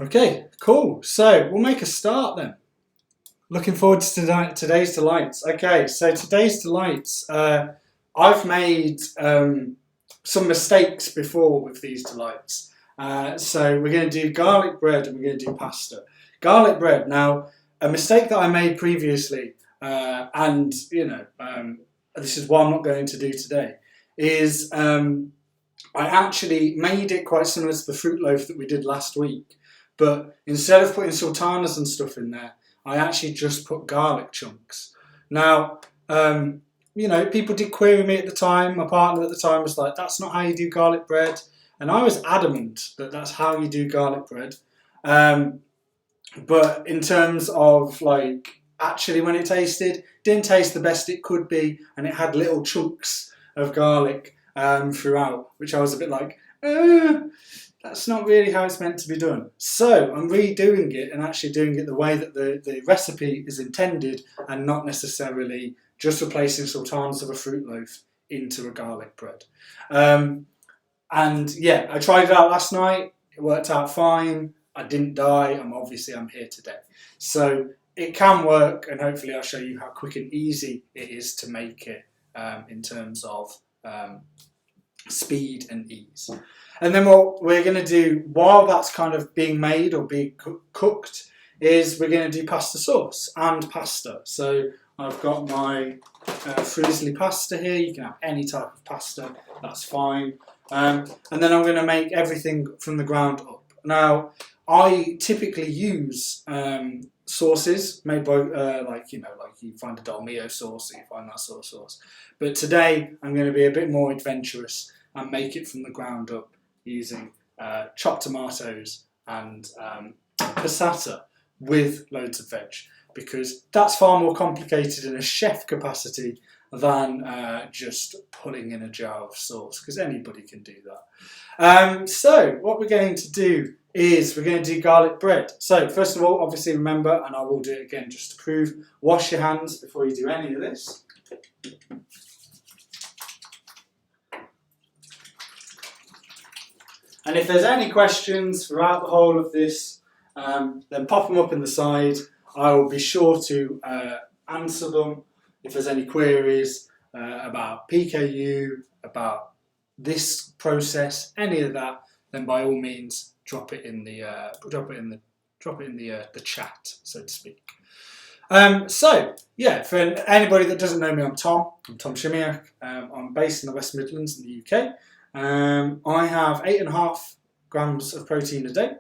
Okay, cool. So we'll make a start then. Looking forward to today's delights. Okay, so today's delights, I've made some mistakes before with these delights. So we're going to do garlic bread and we're going to do pasta. Garlic bread. Now, a mistake that I made previously, and this is what I'm not going to do today, is I actually made it quite similar to the fruit loaf that we did last week. But instead of putting sultanas and stuff in there, I actually just put garlic chunks. Now, people did query me at the time. My partner at the time was like, that's not how you do garlic bread. And I was adamant that that's how you do garlic bread. But in terms of actually when it tasted, didn't taste the best it could be. And it had little chunks of garlic throughout, which I was a bit like, that's not really how it's meant to be done. So I'm redoing it and actually doing it the way that the recipe is intended and not necessarily just replacing sultanas of a fruit loaf into a garlic bread. And yeah, I tried it out last night. It worked out fine. I didn't die. I'm here today. So it can work, and hopefully I'll show you how quick and easy it is to make it in terms of speed and ease. And then what we're going to do while that's kind of being made or being cooked is we're going to do pasta sauce and pasta. So I've got my frizzly pasta here. You can have any type of pasta, that's fine. And then I'm going to make everything from the ground up. Now, I typically use sauces made by, like you find a Dolmio sauce, you find that sort of sauce. But today I'm going to be a bit more adventurous and make it from the ground up using chopped tomatoes and passata with loads of veg, because that's far more complicated in a chef capacity than just putting in a jar of sauce, because anybody can do that. So what we're going to do is we're going to do garlic bread. So first of all, obviously remember, and I will do it again just to prove, wash your hands before you do any of this. And if there's any questions throughout the whole of this, then pop them up in the side. I will be sure to answer them. If there's any queries about PKU, about this process, any of that, then by all means drop it in the chat, so to speak. So yeah, for anybody that doesn't know me, I'm Tom Shimiak. I'm based in the West Midlands in the UK. I have 8.5 grams of protein a day,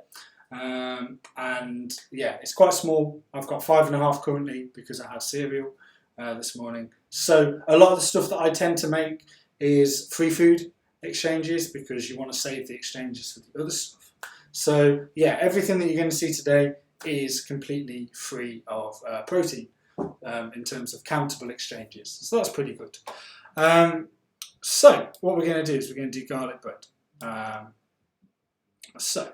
and yeah, it's quite small. I've got 5.5 currently because I had cereal this morning. So a lot of the stuff that I tend to make is free food exchanges, because you want to save the exchanges for the other stuff. So yeah, everything that you're going to see today is completely free of protein in terms of countable exchanges. So that's pretty good. So what we're going to do is we're going to do garlic bread. So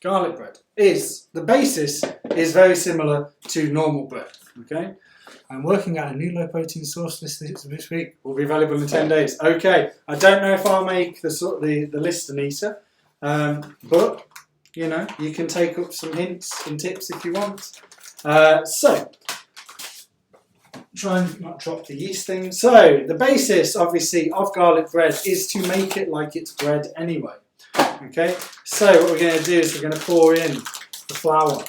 garlic bread the basis is very similar to normal bread. Okay, I'm working out a new low protein sauce list this week. Will be available in 10 days. Okay, I don't know if I'll make the list, Anita, but you can take up some hints and tips if you want. So try and not drop the yeast thing. So the basis, obviously, of garlic bread is to make it like it's bread anyway. Okay, so what we're going to do is we're going to pour in the flour.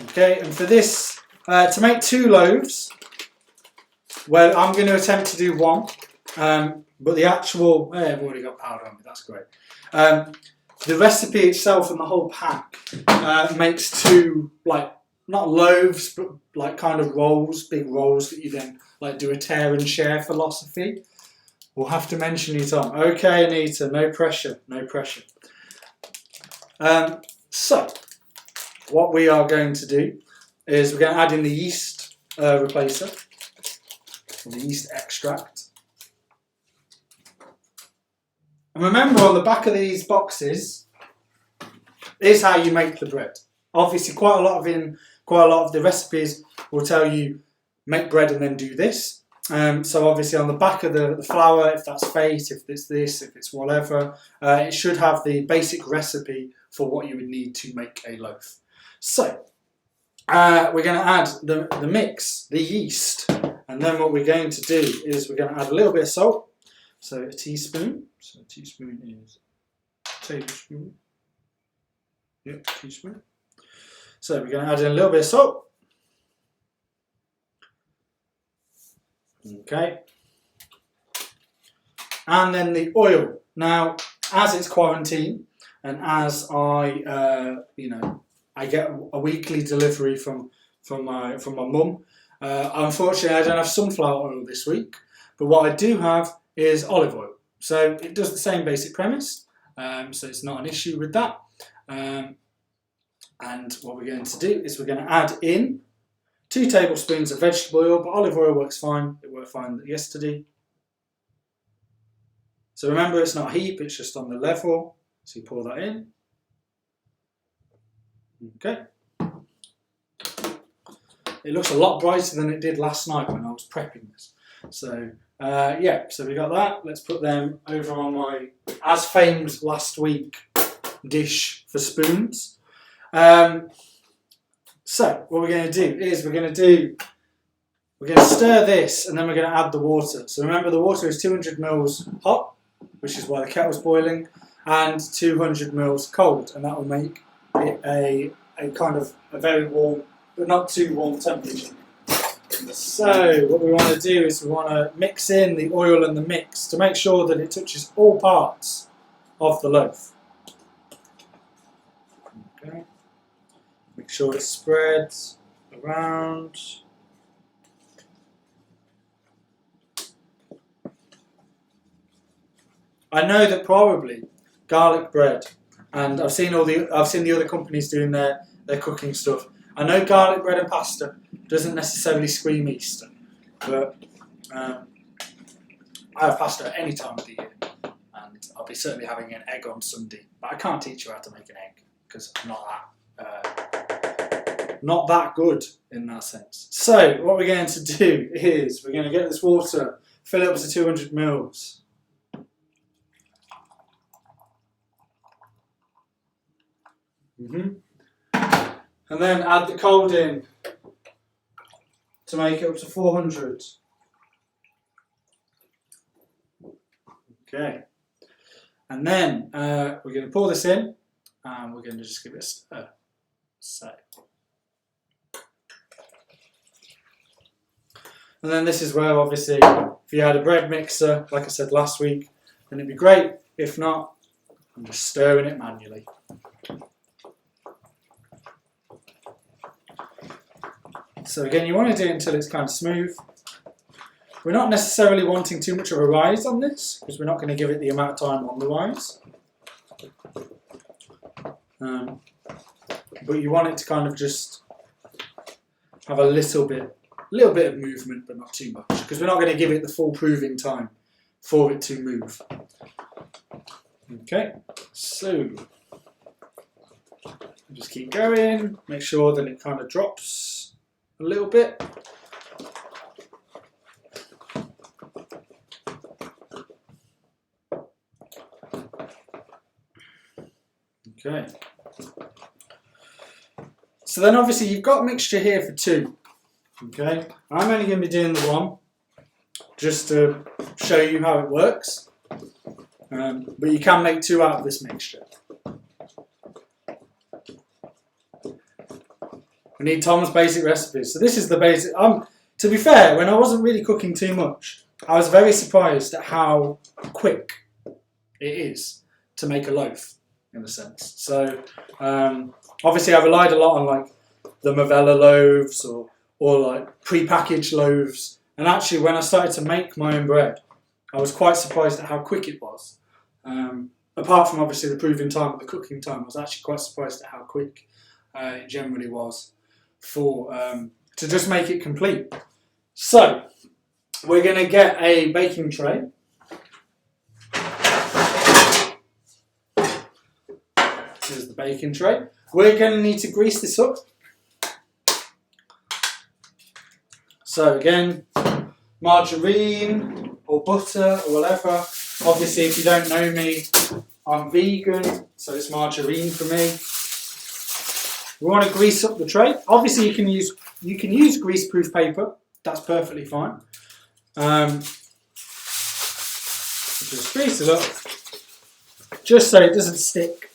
Okay, and for this, to make 2 loaves, well, I'm going to attempt to do 1, but the actual, I've already got powder on me, that's great. The recipe itself and the whole pack makes 2, not loaves, but kind of rolls, big rolls that you then do a tear and share philosophy. We'll have to mention it on. Okay, Anita, no pressure, no pressure. So what we are going to do is we're going to add in the yeast replacer, or the yeast extract. And remember, on the back of these boxes is how you make the bread. Obviously, quite a lot of the recipes will tell you make bread and then do this. So obviously on the back of the flour, if that's fate, if it's this, if it's whatever, it should have the basic recipe for what you would need to make a loaf. So we're going to add the mix, the yeast, and then what we're going to do is we're going to add a little bit of salt. So a teaspoon. So a teaspoon is a tablespoon. Yep, teaspoon. So we're going to add in a little bit of salt. Okay. And then the oil. Now, as it's quarantine, and as I get a weekly delivery from my mum. Unfortunately, I don't have sunflower oil this week, but what I do have is olive oil. So it does the same basic premise, so it's not an issue with that. And what we're going to do is we're going to add in 2 tablespoons of vegetable oil, but olive oil works fine. It worked fine yesterday. So remember, it's not a heap, it's just on the level. So you pour that in. Okay. It looks a lot brighter than it did last night when I was prepping this. So yeah, so we got that. Let's put them over on my as famed last week dish for spoons. So what we're going to do is we're going to stir this, and then we're going to add the water. So remember, the water is 200 mils hot, which is why the kettle's boiling, and 200 mils cold, and that will make it a kind of a very warm, but not too warm temperature. So what we want to do is we want to mix in the oil and the mix to make sure that it touches all parts of the loaf. Okay. Make sure it spreads around. I know that probably garlic bread, and I've seen the other companies doing their cooking stuff. I know garlic bread and pasta doesn't necessarily scream Easter, but I have pasta at any time of the year, and I'll be certainly having an egg on Sunday. But I can't teach you how to make an egg because I'm not that good in that sense. So what we're going to do is we're going to get this water, fill it up to 200 mils. And then add the cold in to make it up to 400. Okay. And then we're going to pour this in, and we're going to just give it a stir. So. And then this is where, obviously, if you had a bread mixer, like I said last week, then it'd be great. If not, I'm just stirring it manually. So again, you want to do it until it's kind of smooth. We're not necessarily wanting too much of a rise on this, because we're not going to give it the amount of time on the rise. But you want it to kind of just have a little bit of movement, but not too much, because we're not going to give it the full proving time for it to move. Okay, so just keep going, make sure that it kind of drops a little bit. Okay. So then obviously you've got mixture here for 2. Okay. I'm only going to be doing the 1 just to show you how it works. But you can make 2 out of this mixture. We need Tom's basic recipes. So this is the basic. To be fair, when I wasn't really cooking too much, I was very surprised at how quick it is to make a loaf, in a sense. So obviously I relied a lot on like the Movella loaves or like pre-packaged loaves. And actually when I started to make my own bread, I was quite surprised at how quick it was. Apart from obviously the proving time and the cooking time, I was actually quite surprised at how quick it generally was for to just make it complete. So we're going to get a baking tray. This is the baking tray. We're going to need to grease this up. So again, margarine or butter or whatever. Obviously, if you don't know me, I'm vegan, so it's margarine for me. We want to grease up the tray. Obviously, you can use greaseproof paper. That's perfectly fine. Just grease it up, just so it doesn't stick.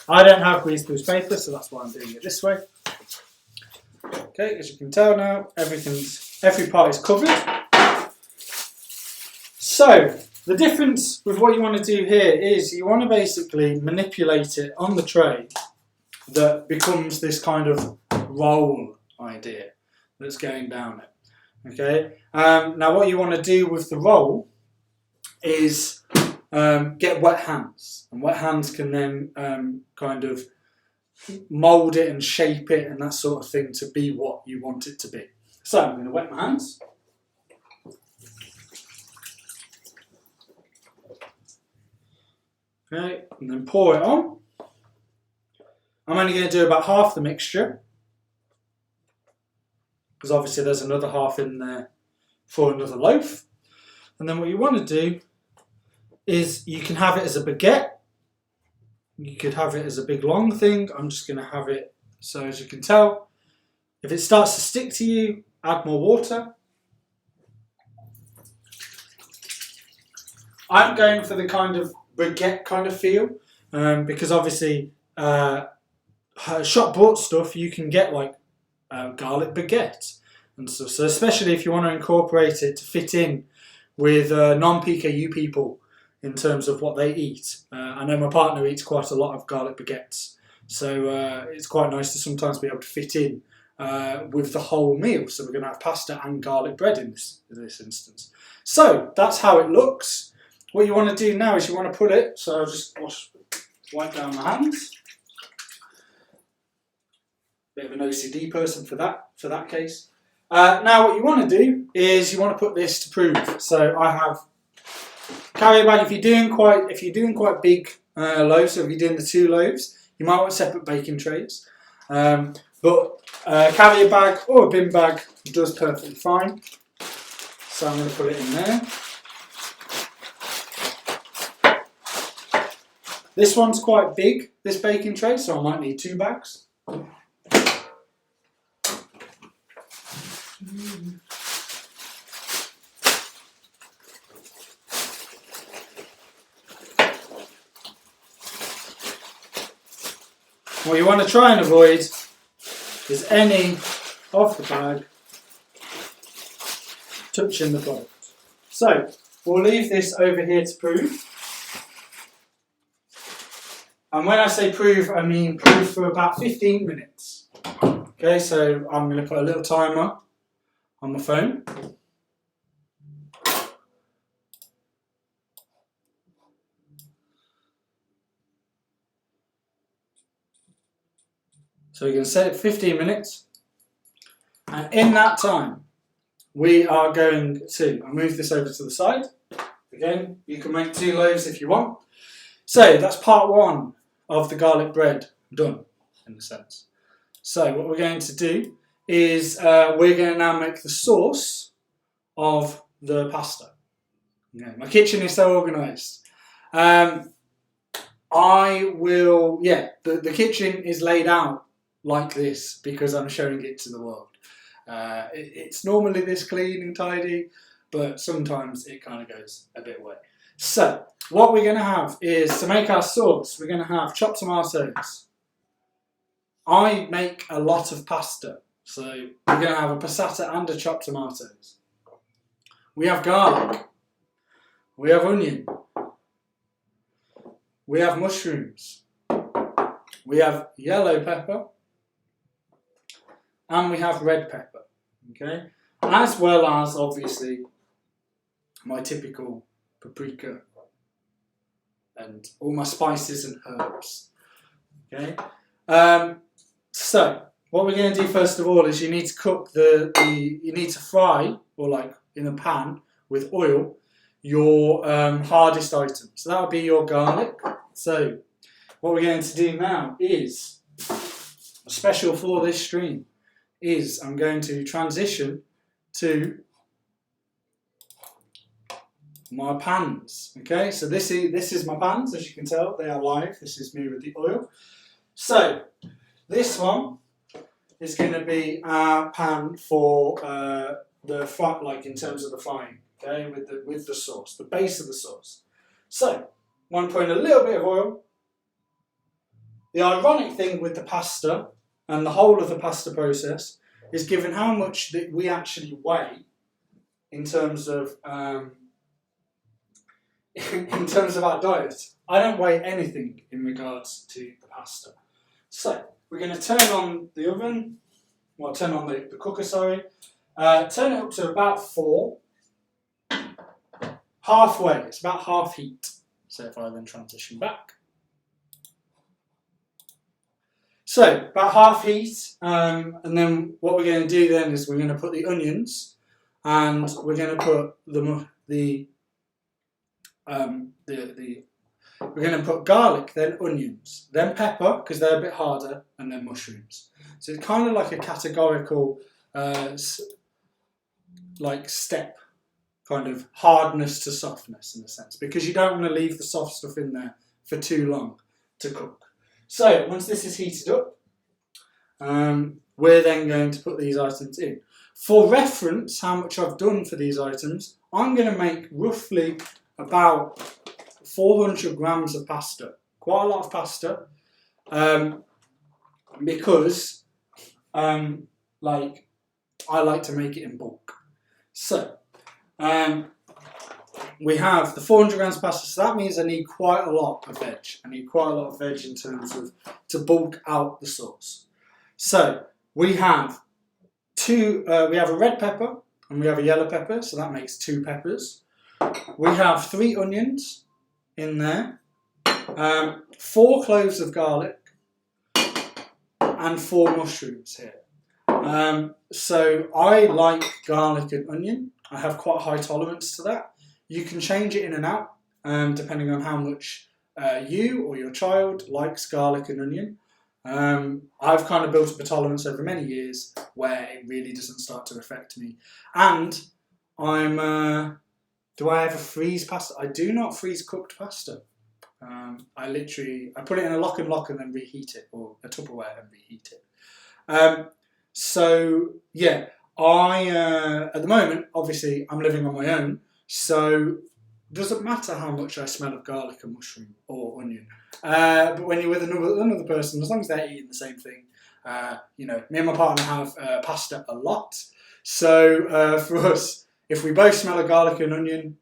I don't have greaseproof paper, so that's why I'm doing it this way. Okay, as you can tell now, every part is covered. So the difference with what you want to do here is you want to basically manipulate it on the tray that becomes this kind of roll idea that's going down it. Okay. Now what you want to do with the roll is get wet hands, and wet hands can then kind of mould it and shape it and that sort of thing to be what you want it to be. So I'm going to wet my hands. Okay, and then pour it on. I'm only going to do about half the mixture, because obviously there's another half in there for another loaf. And then what you want to do is you can have it as a baguette. You could have it as a big long thing. I'm just going to have it, so as you can tell, if it starts to stick to you, add more water. I'm going for the kind of baguette kind of feel, because obviously shop bought stuff you can get like garlic baguette and stuff. So especially if you want to incorporate it to fit in with non-PKU people in terms of what they eat. I know my partner eats quite a lot of garlic baguettes, so it's quite nice to sometimes be able to fit in with the whole meal. So we're going to have pasta and garlic bread in this instance. So that's how it looks. What you want to do now is you want to put it, so I'll just wipe down my hands. Bit of an OCD person for that case. Now what you want to do is you want to put this to proof. So I have carrier bag. If you're doing quite big loaves, so if you're doing the 2 loaves, you might want separate baking trays. But a carrier bag or a bin bag does perfectly fine. So I'm going to put it in there. This one's quite big, this baking tray, so I might need 2 bags. What you want to try and avoid is any of the bag touching the product. So we'll leave this over here to prove. And when I say prove, I mean prove for about 15 minutes. Okay, so I'm going to put a little timer on my phone. So we're going to set it for 15 minutes. And in that time, we are going to, I'll move this over to the side. Again, you can make 2 loaves if you want. So that's part 1 of the garlic bread done, in a sense. So what we're going to do is we're going to now make the sauce of the pasta. Okay, my kitchen is so organised. The kitchen is laid out like this because I'm showing it to the world. It's normally this clean and tidy, but sometimes it kind of goes a bit away. So what we're going to have is, to make our sauce, we're going to have chopped tomatoes. I make a lot of pasta, so we're going to have a passata and a chopped tomatoes. We have garlic. We have onion. We have mushrooms. We have yellow pepper. And we have red pepper. Okay? As well as, obviously, my typical paprika and all my spices and herbs. Okay. So what we're going to do first of all is you need to cook you need to fry, or like in a pan with oil, your hardest item. So that would be your garlic. So what we're going to do now is, a special for this stream, is I'm going to transition to my pans. Okay, so this is my pans. As you can tell, they are live. This is me with the oil. So this one is going to be our pan for the fry, like in terms of the frying. Okay, with the sauce, the base of the sauce. So I'm putting a little bit of oil. The ironic thing with the pasta and the whole of the pasta process is given how much that we actually weigh in terms of in terms of our diet. I don't weigh anything in regards to the pasta. So we're going to turn on the oven, well, turn on the cooker, sorry. Turn it up to about 4. Halfway, it's about half heat. So if I then transition back. So about half heat, and then what we're going to do then is we're going to put the onions, and we're going to put we're going to put garlic, then onions, then pepper because they're a bit harder, and then mushrooms. So it's kind of like a categorical like step, kind of hardness to softness in a sense, because you don't want to leave the soft stuff in there for too long to cook. So once this is heated up, we're then going to put these items in. For reference, how much I've done for these items, I'm going to make roughly about 400 grams of pasta. Quite a lot of pasta, because like I like to make it in bulk. So we have the 400 grams of pasta, so that means I need quite a lot of veg. I need quite a lot of veg in terms of to bulk out the sauce. So we have we have a red pepper and we have a yellow pepper, so that makes 2 peppers. We have 3 onions in there, 4 cloves of garlic, and 4 mushrooms here. So I like garlic and onion. I have quite a high tolerance to that. You can change it in and out, depending on how much you or your child likes garlic and onion. I've kind of built up a tolerance over many years where it really doesn't start to affect me. And do I ever freeze pasta? I do not freeze cooked pasta. I put it in a lock and then reheat it, or a Tupperware and reheat it. So yeah, at the moment, obviously, I'm living on my own, so it doesn't matter how much I smell of garlic and mushroom or onion. But when you're with another person, as long as they're eating the same thing, me and my partner have pasta a lot. So for us, if we both smell of garlic and onion,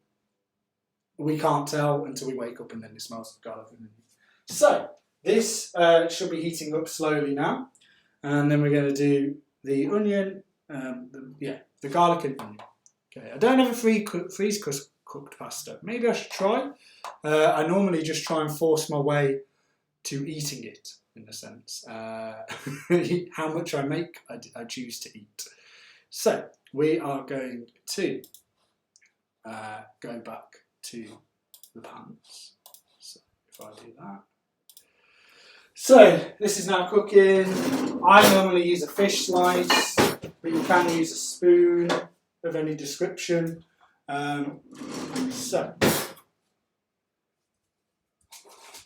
we can't tell until we wake up and then it smells of garlic and onion. So this should be heating up slowly now, and then we're going to do the onion, the garlic and onion. Okay, I don't have a freeze cooked pasta. Maybe I should try. I normally just try and force my way to eating it, in a sense. How much I make, I choose to eat. So we are going to go back to the pans. So if I do that. So this is now cooking. I normally use a fish slice, but you can use a spoon of any description. So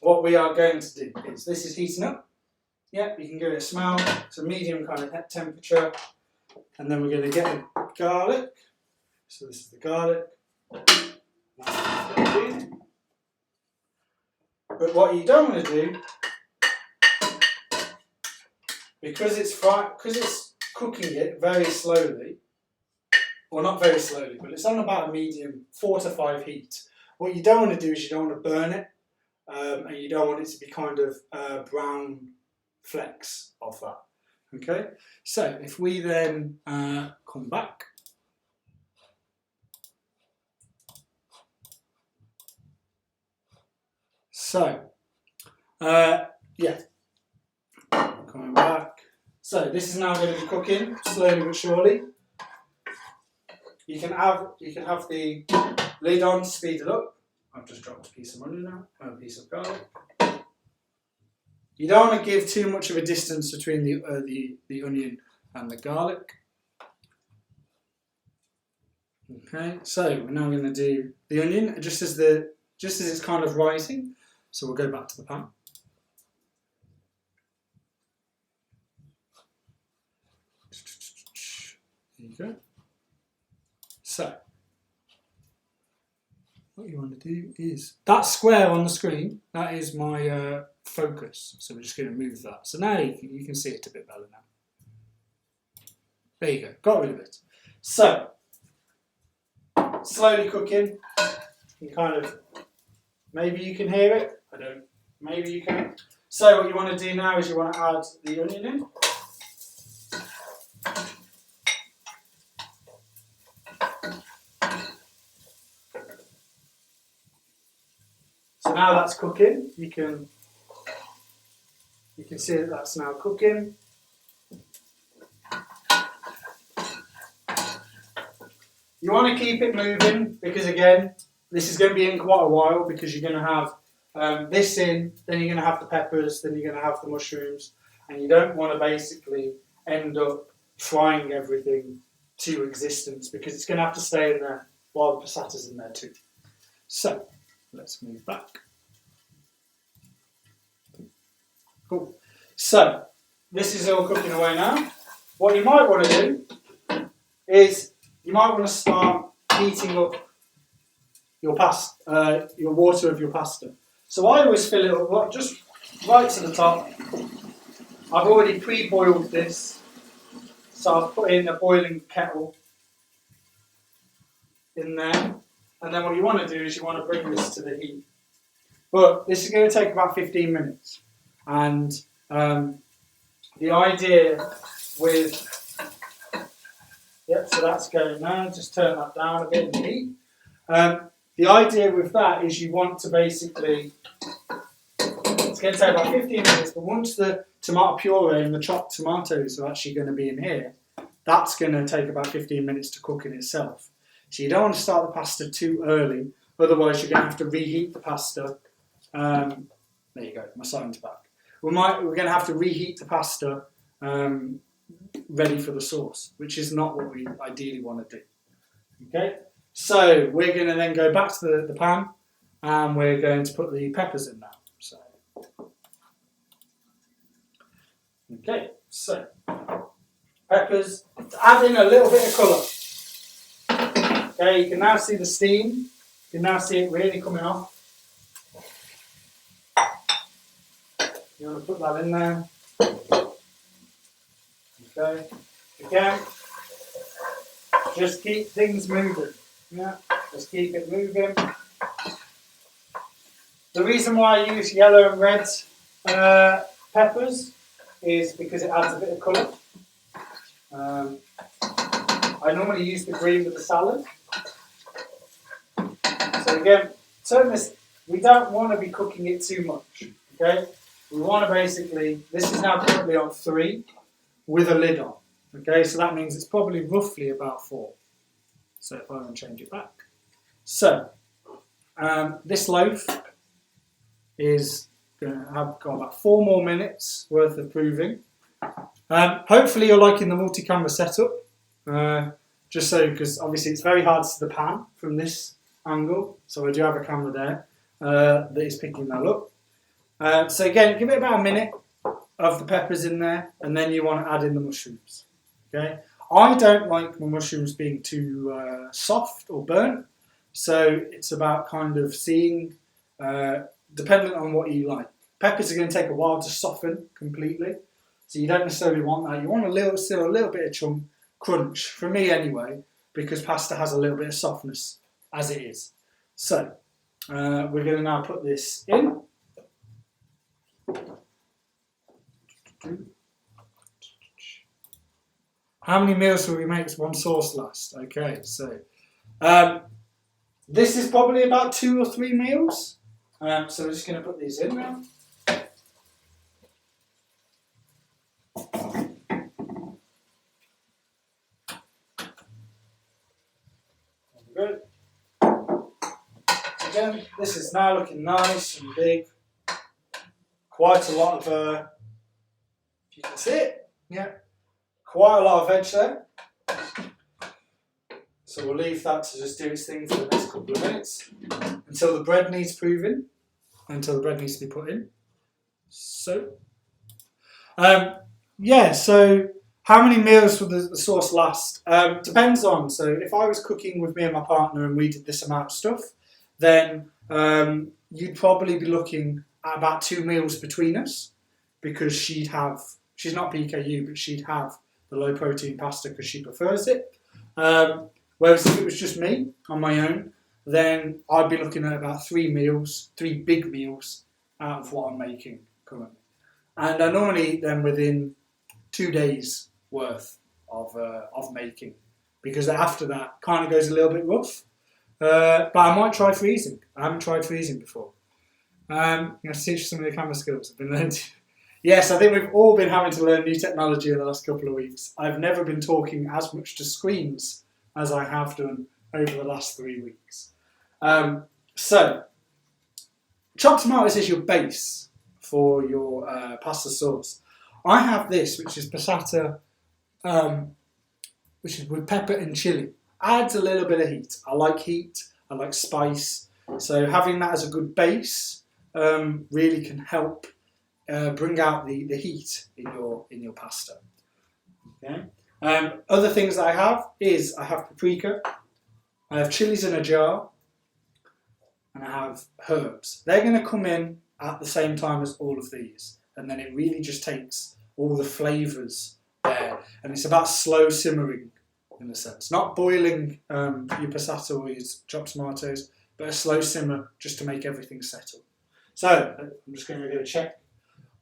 what we are going to do is, this is heating up. Yeah, you can give it a smell. It's a medium kind of temperature. And then we're going to get the garlic. So this is the garlic. But what you don't want to do, because it's cooking it very slowly, or not very slowly, but it's on about a medium 4 to 5 heat. What you don't want to do is you don't want to burn it, and you don't want it to be kind of brown flecks of that. Okay, so if we then come back, so coming back. So this is now going to be cooking slowly but surely. You can have the lid on to speed it up. I've just dropped a piece of onion now, a piece of garlic. You don't want to give too much of a distance between the onion and the garlic. Okay, so we're now going to do the onion just as it's kind of rising. So we'll go back to the pan. There you go. So what you want to do is that square on the screen. That is my focus. So we're just going to move that. So now you can see it a bit better now. There you go. Got rid of it. So slowly cooking. You kind of, maybe you can hear it. I don't. Maybe you can. So what you want to do now is you want to add the onion in. So now that's cooking. You can see that that's now cooking. You want to keep it moving because again, this is going to be in quite a while because you're going to have this in, then you're going to have the peppers, then you're going to have the mushrooms, and you don't want to basically end up frying everything to existence because it's going to have to stay in there while the passata's in there too. So let's move back. Cool. So this is all cooking away now. What you might want to do is you might want to start heating up your your water of your pasta. So I always fill it up just right to the top. I've already pre-boiled this, so I've put in a boiling kettle in there. And then what you want to do is you want to bring this to the heat. But this is going to take about 15 minutes. And the idea with... Yep, so that's going now. Just turn that down a bit in the heat. The idea with that is you want to basically... It's going to take about 15 minutes, but once the tomato puree and the chopped tomatoes are actually going to be in here, that's going to take about 15 minutes to cook in itself. So you don't want to start the pasta too early, otherwise you're going to have to reheat the pasta. There you go, my sign's back. We're going to have to reheat the pasta ready for the sauce, which is not what we ideally want to do. Okay, so we're going to then go back to the pan and we're going to put the peppers in now. So, okay, so peppers, add in a little bit of colour. Okay, you can now see the steam. You can now see it really coming off. You want to put that in there. Okay, again, just keep things moving. Yeah, just keep it moving. The reason why I use yellow and red peppers is because it adds a bit of colour. I normally use the green with the salad. So again, turn this, we don't want to be cooking it too much, okay? We want to basically, this is now currently on 3 with a lid on, okay? So that means it's probably roughly about 4. So if I want to change it back. So, this loaf is going to have got about 4 more minutes worth of proving. Hopefully you're liking the multi-camera setup. Just so, because obviously it's very hard to see the pan from this angle, so I do have a camera there that is picking that up. So again, give it about a minute of the peppers in there, and then you want to add in the mushrooms. Okay, I don't like my mushrooms being too soft or burnt, so it's about kind of seeing, dependent on what you like. Peppers are going to take a while to soften completely, so you don't necessarily want that. You want still a little bit of crunch, for me anyway, because pasta has a little bit of softness as it is. So, we're going to now put this in. How many meals will we make one sauce last? Okay, so this is probably about 2 or 3 meals. So we're just going to put these in now. Good. Again, this is now looking nice and big. Quite a lot of, if you can see it, yeah, quite a lot of veg there. So we'll leave that to just do its thing for the next couple of minutes until the bread needs proving, until the bread needs to be put in. So, yeah, so how many meals will the sauce last? Depends on, so if I was cooking with me and my partner and we did this amount of stuff, then you'd probably be looking at about 2 meals between us, because she's not PKU, but she'd have the low protein pasta because she prefers it. Whereas if it was just me on my own, then I'd be looking at about 3 big meals out of what I'm making currently. And I normally eat them within 2 days worth of making, because after that kind of goes a little bit rough. But I might try freezing. I haven't tried freezing before. I'm going to teach some of the camera skills I've been learning. Yes, I think we've all been having to learn new technology in the last couple of weeks. I've never been talking as much to screens as I have done over the last 3 weeks. So, chopped tomatoes is your base for your pasta sauce. I have this, which is passata, which is with pepper and chilli. Adds a little bit of heat. I like heat, I like spice. So having that as a good base really can help bring out the heat in your pasta. Okay. Other things that I have paprika, I have chilies in a jar, and I have herbs. They're going to come in at the same time as all of these, and then it really just takes all the flavours there, and it's about slow simmering in a sense, not boiling your passata or your chopped tomatoes, but a slow simmer just to make everything settle. So I'm just going to do a check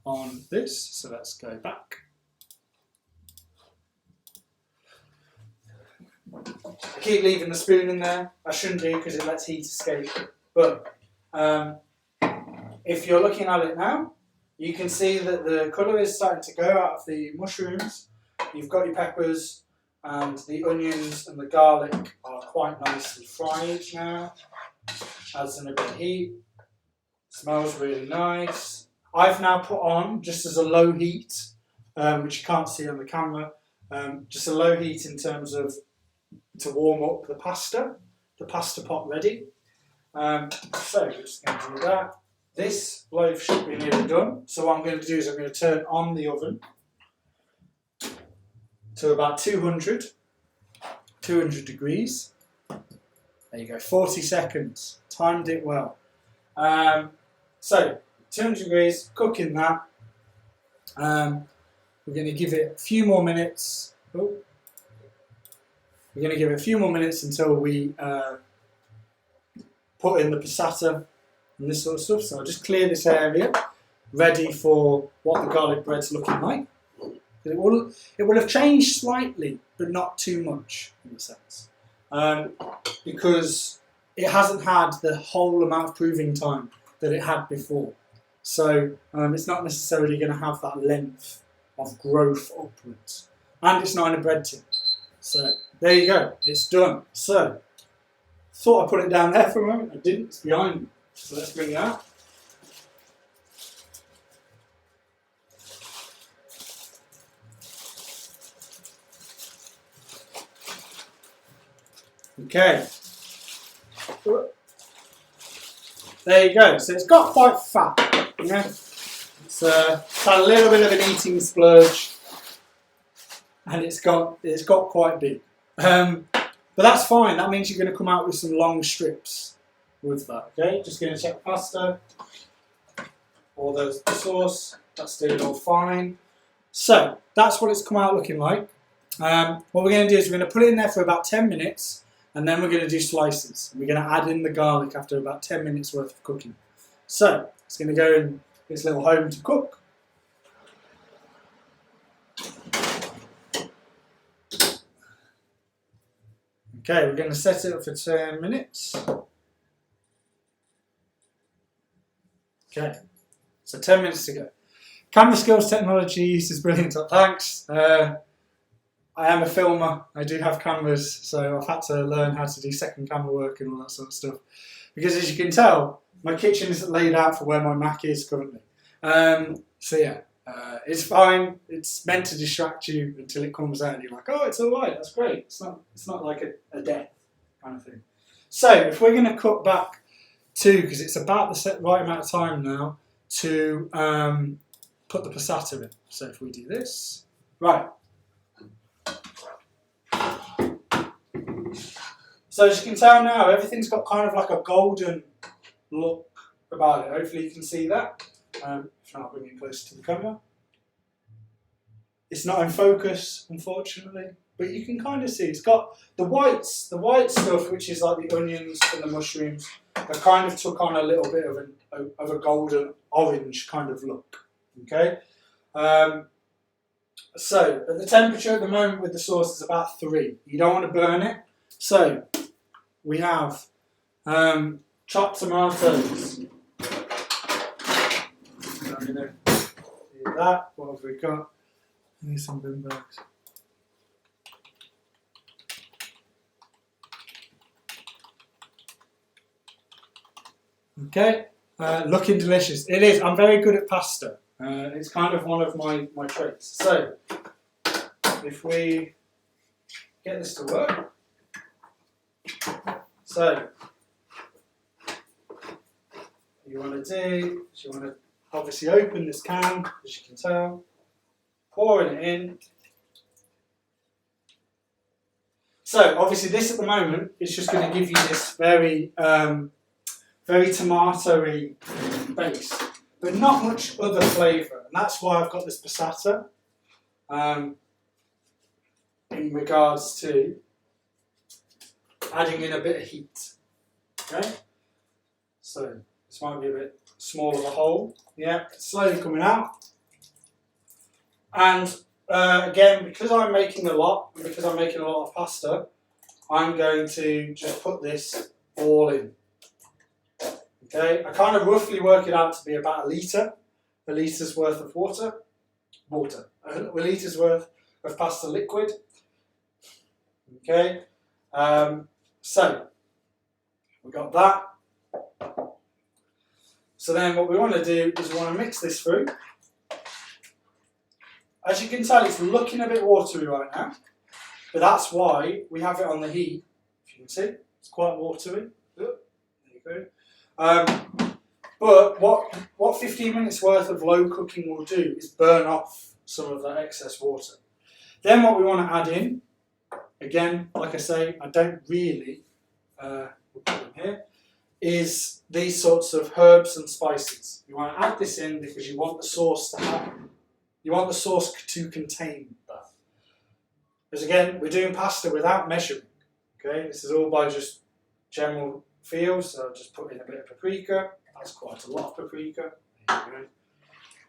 on this, so let's go back. I keep leaving the spoon in there. I shouldn't do because it lets heat escape. But if you're looking at it now, you can see that the colour is starting to go out of the mushrooms. You've got your peppers, and the onions and the garlic are quite nicely fried now. Adds in a bit of heat. Smells really nice. I've now put on, just as a low heat, which you can't see on the camera, just a low heat in terms of to warm up the pasta pot ready. So we're just going to do that. This loaf should be nearly done. So what I'm going to do is I'm going to turn on the oven to about 200 degrees. There you go, 40 seconds. Timed it well. So 200 degrees, cooking that. We're going to give it a few more minutes. Oh. We're going to give it a few more minutes until we put in the passata and this sort of stuff. So I'll just clear this area, ready for what the garlic bread's looking like. It will have changed slightly, but not too much in a sense, because it hasn't had the whole amount of proving time that it had before. So it's not necessarily going to have that length of growth upwards, and it's not in a bread tin. So there you go, it's done. So thought I put it down there for a moment. I didn't. It's behind me. So let's bring it out. Okay, there you go. So it's got quite fat, you know. It's had a little bit of an eating splurge, and it's got quite big. But that's fine. That means you're going to come out with some long strips with that. Okay, just going to check the pasta or the sauce. That's doing all fine. So that's what it's come out looking like. What we're going to do is we're going to put it in there for about 10 minutes. And then we're going to do slices. We're going to add in the garlic after about 10 minutes worth of cooking. So it's going to go in this little home to cook. Okay, we're going to set it up for 10 minutes. Okay, so 10 minutes to go. Camera skills technology is brilliant. Thanks. I am a filmer. I do have cameras, so I've had to learn how to do second camera work and all that sort of stuff. Because as you can tell, my kitchen is laid out for where my Mac is currently. So yeah, It's fine. It's meant to distract you until it comes out and you're like, oh, it's all right. That's great. It's not like a death kind of thing. So if we're going to cut back to, because it's about the right amount of time now to put the passata in. So if we do this, right. So as you can tell now, everything's got kind of like a golden look about it. Hopefully you can see that. If not, I'll bring it closer to the camera. It's not in focus, unfortunately, but you can kind of see it's got the white stuff, which is like the onions and the mushrooms, that kind of took on a little bit of a golden orange kind of look. Okay. So at the temperature at the moment with the sauce is about 3. You don't want to burn it. So we have chopped tomatoes. I'm going to do that. What have we got? I need some bin bags. Okay, looking delicious. It is. I'm very good at pasta. It's kind of one of my traits. So if we get this to work. So you want to do is you want to obviously open this can, as you can tell, pouring it in. So obviously this at the moment is just going to give you this very tomatoey base, but not much other flavour, and that's why I've got this passata in regards to adding in a bit of heat. Okay, so this might be a bit small of a hole. Yeah, it's slowly coming out. And again, because I'm making a lot, and because I'm making a lot of pasta, I'm going to just put this all in. Okay, I kind of roughly work it out to be about a litres worth of water, a litres worth of pasta liquid. Okay, so we've got that. So then what we want to do is we want to mix this through. As you can tell, it's looking a bit watery right now, but that's why we have it on the heat. If you can see, it's quite watery. There you go. But what 15 minutes worth of low cooking will do is burn off some of that excess water. Then what we want to add in, again, like I say, I don't really, we'll put them here, is these sorts of herbs and spices. You want to add this in because you want the sauce to contain that. Because again, we're doing pasta without measuring. Okay, this is all by just general feel. So I'll just put in a bit of paprika. That's quite a lot of paprika. There you go.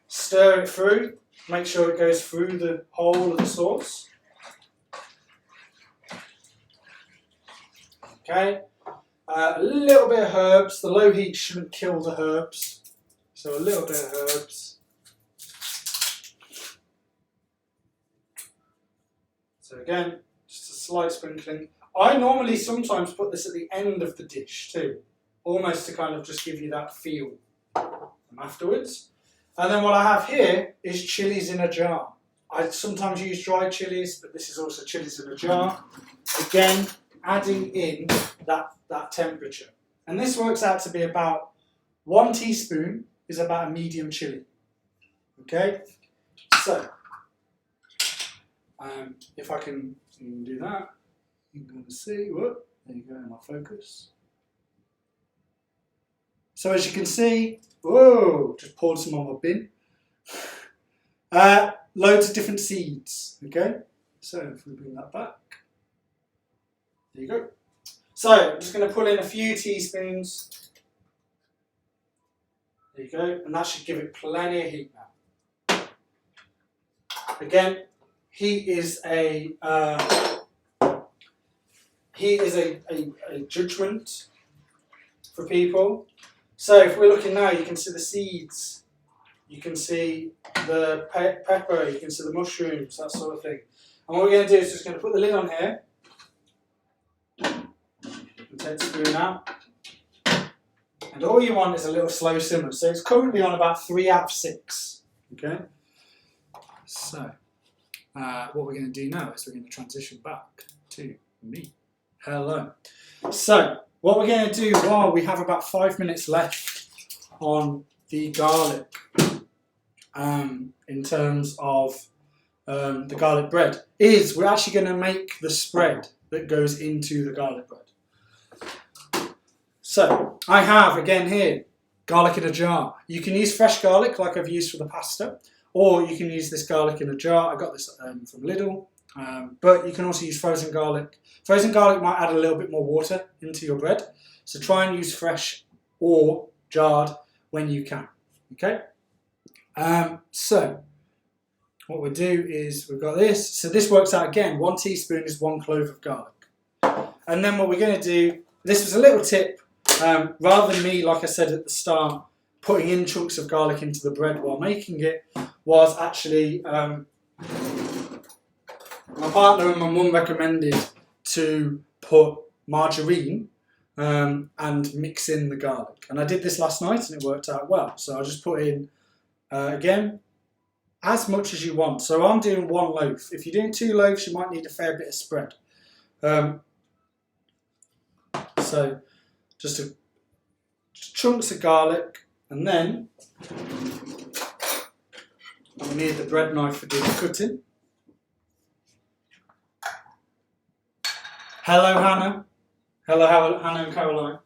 Stir it through. Make sure it goes through the whole of the sauce. Okay. A little bit of herbs. The low heat shouldn't kill the herbs. So a little bit of herbs. So again, just a slight sprinkling. I normally sometimes put this at the end of the dish too, almost to kind of just give you that feel afterwards. And then what I have here is chilies in a jar. I sometimes use dried chilies, but this is also chilies in a jar. Again, adding in that temperature. And this works out to be about 1 teaspoon is about a medium chili. Okay, so if I can do that, you're going to see, whoop, there you go, in my focus. So as you can see, whoa, just poured some on my bin. Loads of different seeds, okay? So if we bring that back, there you go. So I'm just going to pull in a few teaspoons. There you go, and that should give it plenty of heat now. Again, heat is a judgment for people. So if we're looking now, you can see the seeds, you can see the pepper, you can see the mushrooms, that sort of thing. And what we're going to do is just going to put the lid on here and take the spoon out. And all you want is a little slow simmer. So it's currently on about 3 out of 6. Okay. So, what we're going to do now is we're going to transition back to me. Hello. So, what we're going to do while we have about 5 minutes left on the garlic, in terms of the garlic bread, is we're actually going to make the spread that goes into the garlic bread. So, I have, again here, garlic in a jar. You can use fresh garlic like I've used for the pasta, or you can use this garlic in a jar. I got this from Lidl, but you can also use frozen garlic. Frozen garlic might add a little bit more water into your bread, so try and use fresh or jarred when you can. Okay? So, what we'll do is we've got this. So this works out again. 1 teaspoon is 1 clove of garlic. And then what we're going to do, this was a little tip, rather than me, like I said at the start, putting in chunks of garlic into the bread while making it, was actually my partner and my mum recommended to put margarine and mix in the garlic. And I did this last night and it worked out well. So I just put in, again, as much as you want. So I'm doing 1 loaf. If you're doing 2 loaves, you might need a fair bit of spread. So just chunks of garlic, and then I'll need the bread knife for doing the cutting. Hello, Hannah. Hello, Hannah and Caroline.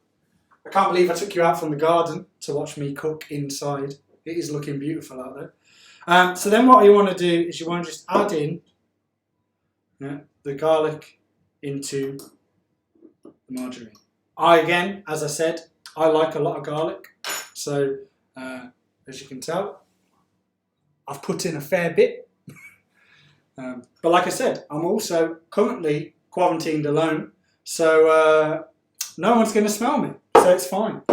I can't believe I took you out from the garden to watch me cook inside. It is looking beautiful out there. So then what you want to do is you want to just add in the garlic into the margarine. Again, as I said, I like a lot of garlic. So, as you can tell, I've put in a fair bit. But like I said, I'm also currently quarantined alone. So, no one's going to smell me. So it's fine.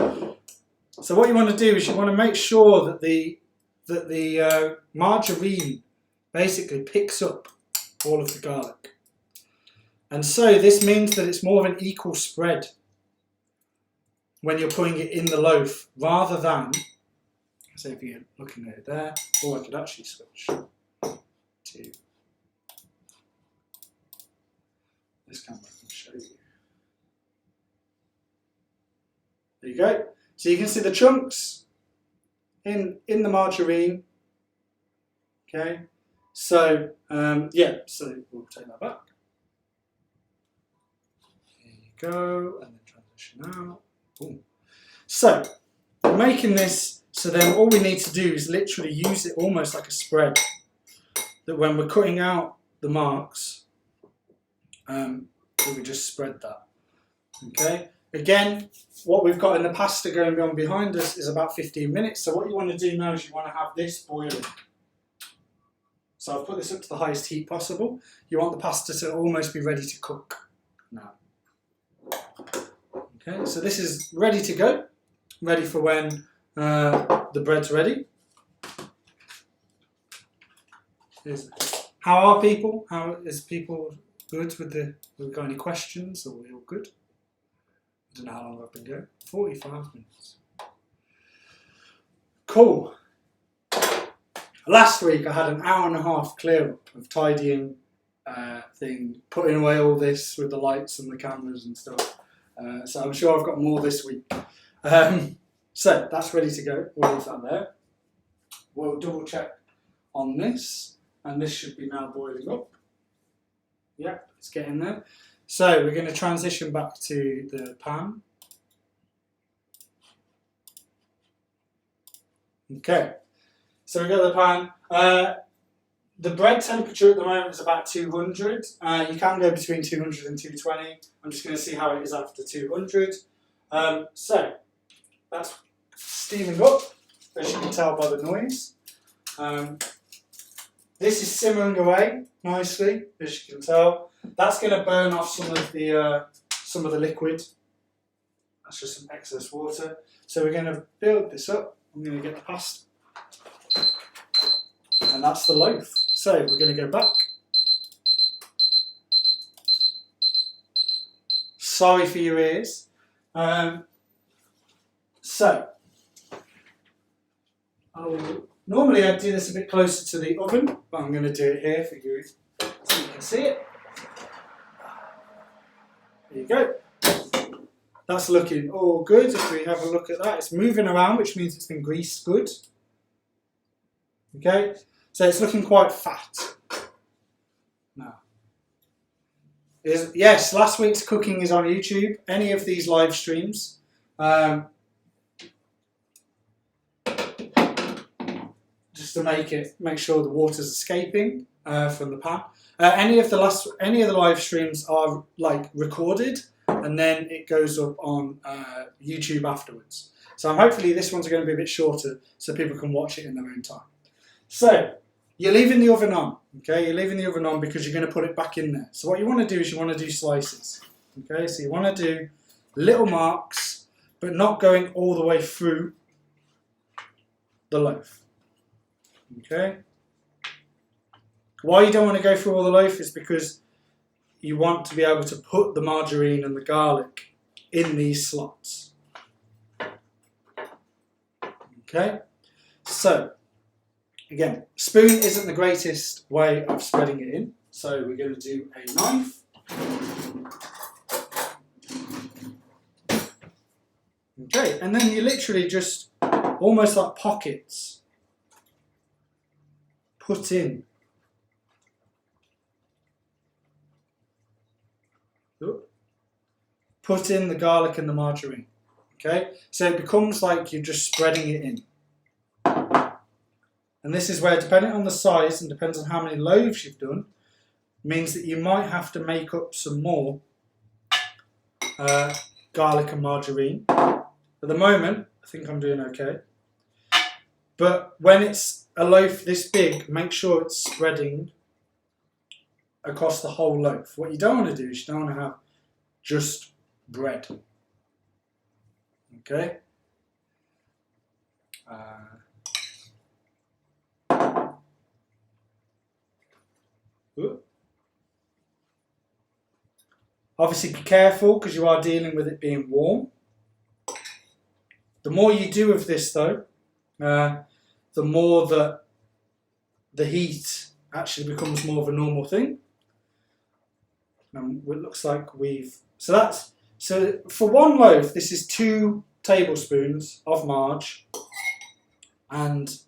So what you want to do is you want to make sure that the margarine basically picks up all of the garlic. And so this means that it's more of an equal spread when you're putting it in the loaf, rather than, so if you're looking at it there, or I could actually switch to this camera and show you. There you go. So you can see the chunks in the margarine. Okay. So yeah. So we'll take that back. There you go, and then transition out. Ooh. So we're making this. So then all we need to do is literally use it almost like a spread. That when we're cutting out the marks, we just spread that. Okay. Again, what we've got in the pasta going on behind us is about 15 minutes. So what you want to do now is you want to have this boiling. So I've put this up to the highest heat possible. You want the pasta to almost be ready to cook now. Okay, so this is ready to go. Ready for when the bread's ready. How are people? How is people good with the? Have we got any questions? Are we all good? I don't know how long I've been going. 45 minutes. Cool. Last week I had an hour and a half clear up of tidying thing, putting away all this with the lights and the cameras and stuff. So I'm sure I've got more this week. So that's ready to go. We'll leave that there. We'll double check on this, and this should be now boiling up. Yeah, it's getting there. So we're going to transition back to the pan. Okay, so we've got the pan. The bread temperature at the moment is about 200. You can go between 200 and 220. I'm just going to see how it is after 200. So that's steaming up, as you can tell by the noise. This is simmering away nicely, as you can tell. That's going to burn off some of the liquid. That's just some excess water. So we're going to build this up. I'm going to get the pasta. And that's the loaf. So we're going to go back. Sorry for your ears. So Normally I'd do this a bit closer to the oven, but I'm going to do it here for you so you can see it. There you go. That's looking all good. If we have a look at that, it's moving around, which means it's been greased good. Okay, so it's looking quite fat. Now, yes, last week's cooking is on YouTube. Any of these live streams. Just to make sure the water's escaping from the pan. Any of the live streams are like recorded, and then it goes up on YouTube afterwards. So hopefully this one's going to be a bit shorter, so people can watch it in their own time. So you're leaving the oven on, okay? You're leaving the oven on because you're going to put it back in there. So what you want to do is you want to do slices, okay? So you want to do little marks, but not going all the way through the loaf. Okay. Why you don't want to go through all the loaf is because you want to be able to put the margarine and the garlic in these slots. Okay. So, again, spoon isn't the greatest way of spreading it in. So we're going to do a knife. Okay, and then you literally just, almost like pockets, put in. Put in the garlic and the margarine. Okay, so it becomes like you're just spreading it in. And this is where, depending on the size and depends on how many loaves you've done, means that you might have to make up some more garlic and margarine. At the moment, I think I'm doing okay. But when it's a loaf this big, make sure it's spreading across the whole loaf. What you don't want to do is you don't want to have just bread. Okay? Obviously be careful because you are dealing with it being warm. The more you do of this though, the more that the heat actually becomes more of a normal thing. And it looks like so for one loaf, this is 2 tablespoons of marge, and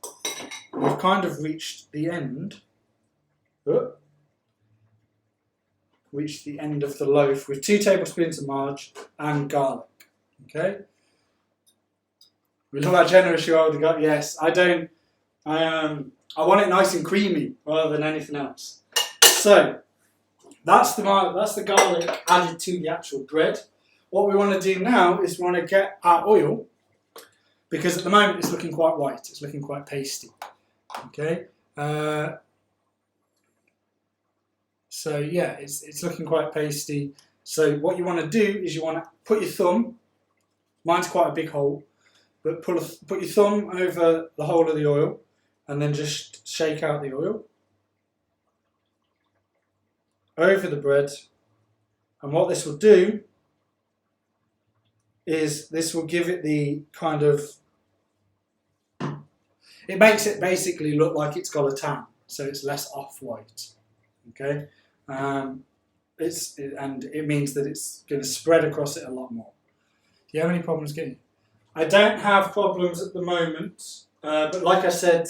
we've kind of reached the end. Reached the end of the loaf with 2 tablespoons of marge and garlic. Okay. We look how generous you are with the garlic. Yes, I want it nice and creamy rather than anything else. So that's the garlic added to the actual bread. What we want to do now is we want to get our oil, because at the moment it's looking quite white. It's looking quite pasty. Okay. So yeah, it's looking quite pasty. So what you want to do is you want to put your thumb. Mine's quite a big hole. But put your thumb over the whole of the oil and then just shake out the oil over the bread. And what this will do is this will give it the kind of, it makes it basically look like it's got a tan, so it's less off-white. Okay, and it means that it's going to spread across it a lot more. Do you have any problems getting it? I don't have problems at the moment, but like I said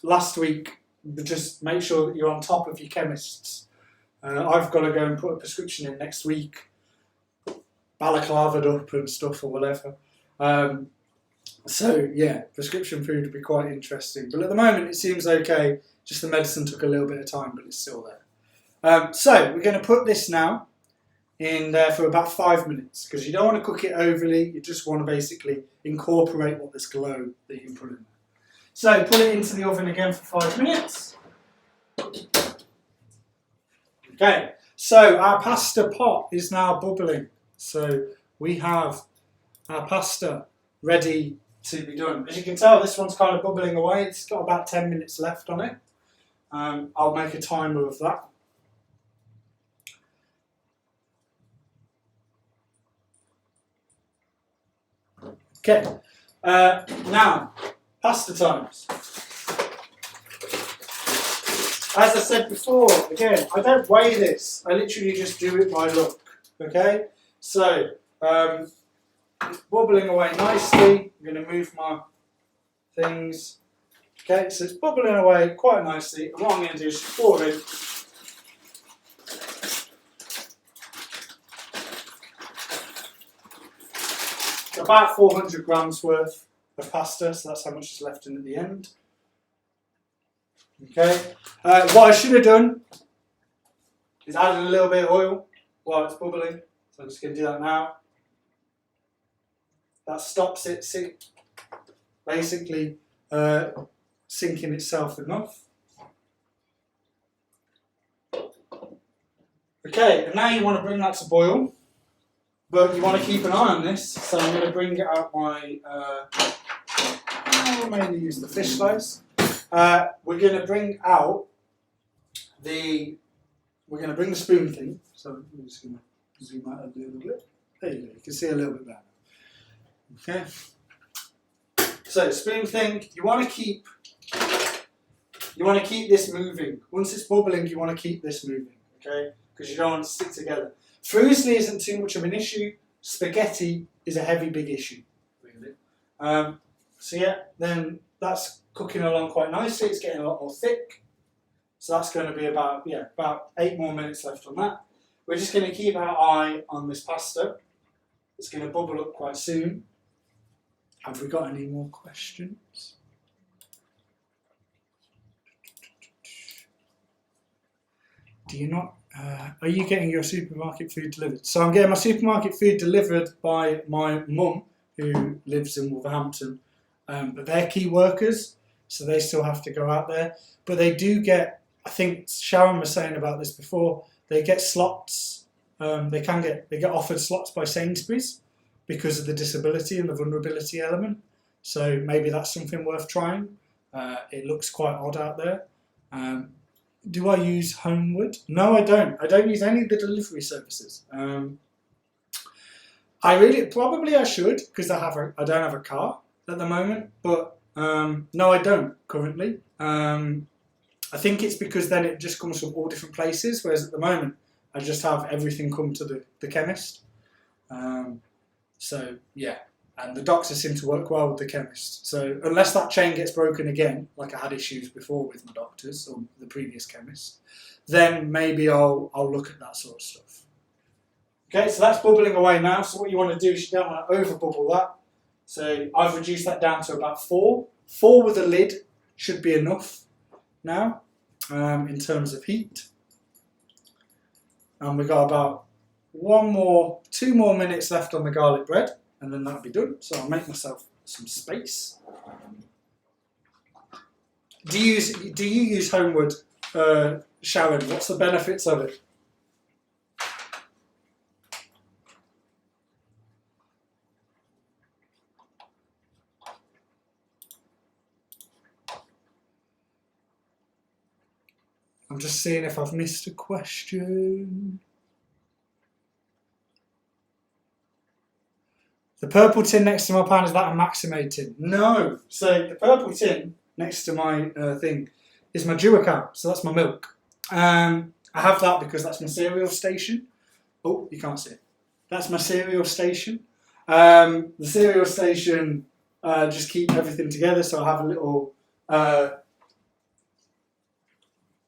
last week, just make sure that you're on top of your chemists. I've got to go and put a prescription in next week, balaclavaed up and stuff or whatever. So yeah, prescription food would be quite interesting. But at the moment it seems okay, just the medicine took a little bit of time, but it's still there. So we're going to put this now in there for about 5 minutes, because you don't want to cook it overly, you just want to basically incorporate what this glow that you can put in there. So put it into the oven again for 5 minutes. Okay, so our pasta pot is now bubbling. So we have our pasta ready to be done. As you can tell, this one's kind of bubbling away. It's got about 10 minutes left on it. I'll make a timer of that. Okay, now Pasta times. As I said before, again, I don't weigh this. I literally just do it by look. Okay? So, it's bubbling away nicely. I'm going to move my things. Okay, so it's bubbling away quite nicely. And what I'm going to do is pour in about 400 grams worth of pasta, so that's how much is left in at the end. Okay, what I should have done is added a little bit of oil while it's bubbling, so I'm just going to do that now. That stops it basically sinking itself enough. Okay, and now you want to bring that to boil. But you want to keep an eye on this, so I'm going to bring out my, I'll mainly use the fish slice. We're going to bring out we're going to bring the spoon thing, so I'm just going to zoom out a little bit. There you go, you can see a little bit better. Okay. So spoon thing, you want to keep this moving. Once it's bubbling, you want to keep this moving, okay? Because you don't want it to stick together. Fruisley isn't too much of an issue. Spaghetti is a heavy, big issue, really. So yeah, then that's cooking along quite nicely. It's getting a lot more thick. So that's going to be about 8 more minutes left on that. We're just going to keep our eye on this pasta. It's going to bubble up quite soon. Have we got any more questions? Do you not? Are you getting your supermarket food delivered? So I'm getting my supermarket food delivered by my mum, who lives in Wolverhampton. But they're key workers, so they still have to go out there. But they do get, I think Sharon was saying about this before, they get slots. They get offered slots by Sainsbury's because of the disability and the vulnerability element. So maybe that's something worth trying. It looks quite odd out there. Do I use Homewood? No, I don't. I don't use any of the delivery services. I should, because I don't have a car at the moment, but no, I don't currently. I think it's because then it just comes from all different places, whereas at the moment I just have everything come to the chemist. So yeah, and the doctors seem to work well with the chemist. So unless that chain gets broken again, like I had issues before with my doctors or the previous chemist, then maybe I'll look at that sort of stuff. Okay, so that's bubbling away now. So what you want to do is you don't want to over bubble that. So I've reduced that down to about 4. 4 with a lid should be enough now in terms of heat. And we've got about 2 more minutes left on the garlic bread, and then that'll be done. So I'll make myself some space. Do you use Homewood, Sharon? What's the benefits of it? I'm just seeing if I've missed a question. The purple tin next to my pan, is that a Maximate tin? No. So the purple tin next to my thing is my Duacan. So that's my milk. I have that because that's my cereal station. Oh, you can't see it. That's my cereal station. The cereal station just keep everything together. So I have a little...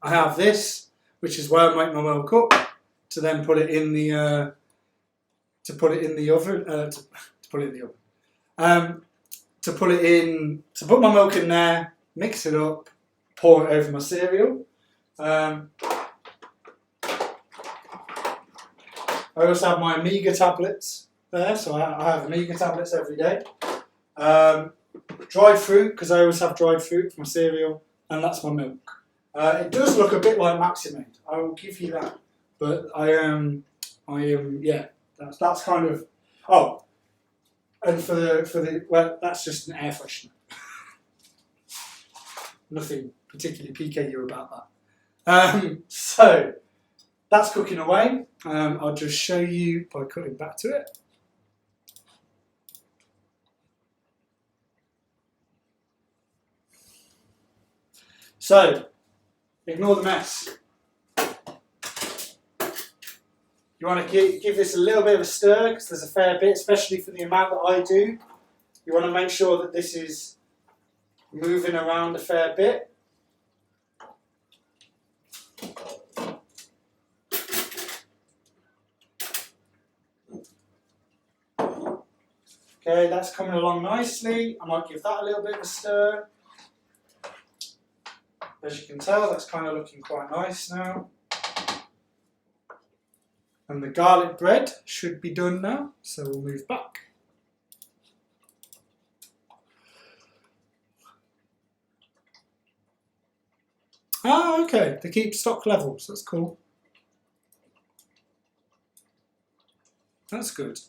I have this, which is where I make my milk up, to then put it in the oven. To put my milk in there, mix it up, pour it over my cereal. I also have my Omega tablets there, so I have Omega tablets every day. Dried fruit, because I always have dried fruit for my cereal, and that's my milk. It does look a bit like Maximate, I will give you that, but that's kind of, oh, and for the well, that's just an air freshener. Nothing particularly PKU about that. So that's cooking away. I'll just show you by cutting back to it. So, ignore the mess. You want to give this a little bit of a stir because there's a fair bit, especially for the amount that I do. You want to make sure that this is moving around a fair bit. Okay, that's coming along nicely. I might give that a little bit of a stir. As you can tell, that's kind of looking quite nice now. And the garlic bread should be done now, so we'll move back. Ah, okay, they keep stock levels, that's cool. That's good.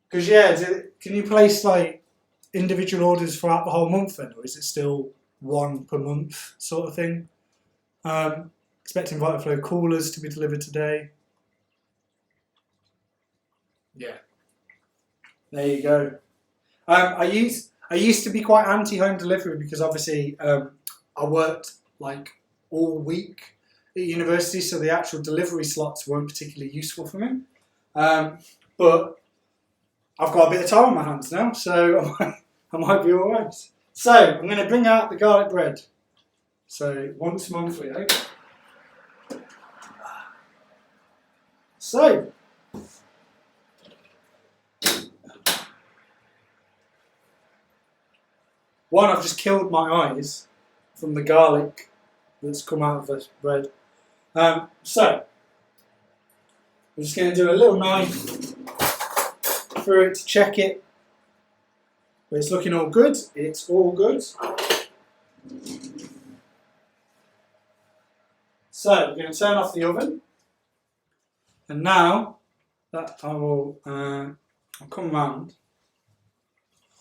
Because yeah, can you place like individual orders throughout the whole month then, or is it still one per month sort of thing? Expecting Vitaflow coolers to be delivered today. Yeah, there you go. I used to be quite anti-home delivery because obviously I worked like all week at university, so the actual delivery slots weren't particularly useful for me. But I've got a bit of time on my hands now, so I might be all right. So I'm going to bring out the garlic bread. So once monthly, okay. So one, I've just killed my eyes from the garlic that's come out of this bread. So I'm just going to do a little knife through it to check it. But it's looking all good. It's all good. So we're going to turn off the oven. And now that I will I'll come round.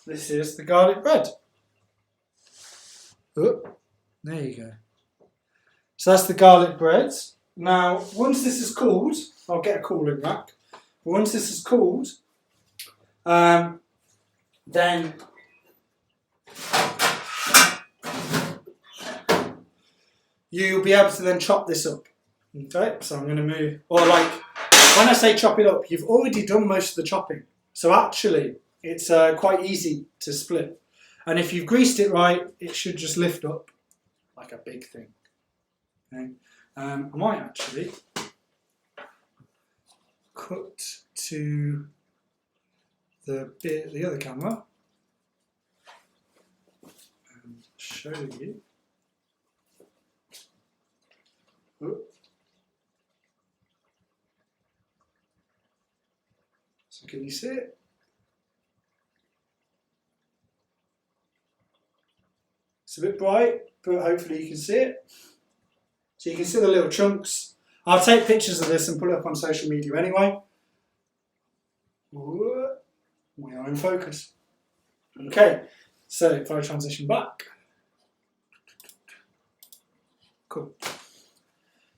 This is the garlic bread. Oh, there you go. So that's the garlic bread. Now, once this is cooled, I'll get a cooling rack. But once this is cooled, then you'll be able to then chop this up. Okay, so I'm going to move, or like, when I say chop it up, you've already done most of the chopping. So actually, it's quite easy to split. And if you've greased it right, it should just lift up like a big thing. Okay? I might actually cut to the other camera and show you. Oh. So can you see it? It's a bit bright, but hopefully you can see it. So you can see the little chunks. I'll take pictures of this and put it up on social media anyway. We are in focus. Okay, so if I transition back. Cool.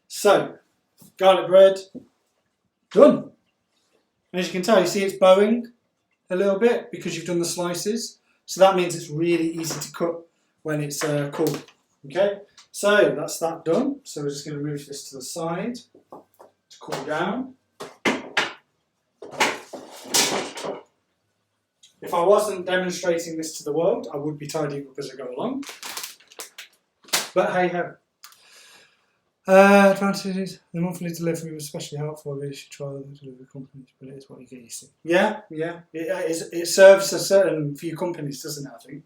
So, garlic bread, done. As you can tell, you see it's bowing a little bit because you've done the slices. So that means it's really easy to cut when it's cool. Okay, so that's that done. So we're just going to move this to the side to cool down. If I wasn't demonstrating this to the world, I would be tidying up as I go along. But hey ho. Advantages. The monthly delivery was especially helpful. I really should try the delivery companies, but it is what you get used to. Yeah. It serves a certain few companies, doesn't it, I think?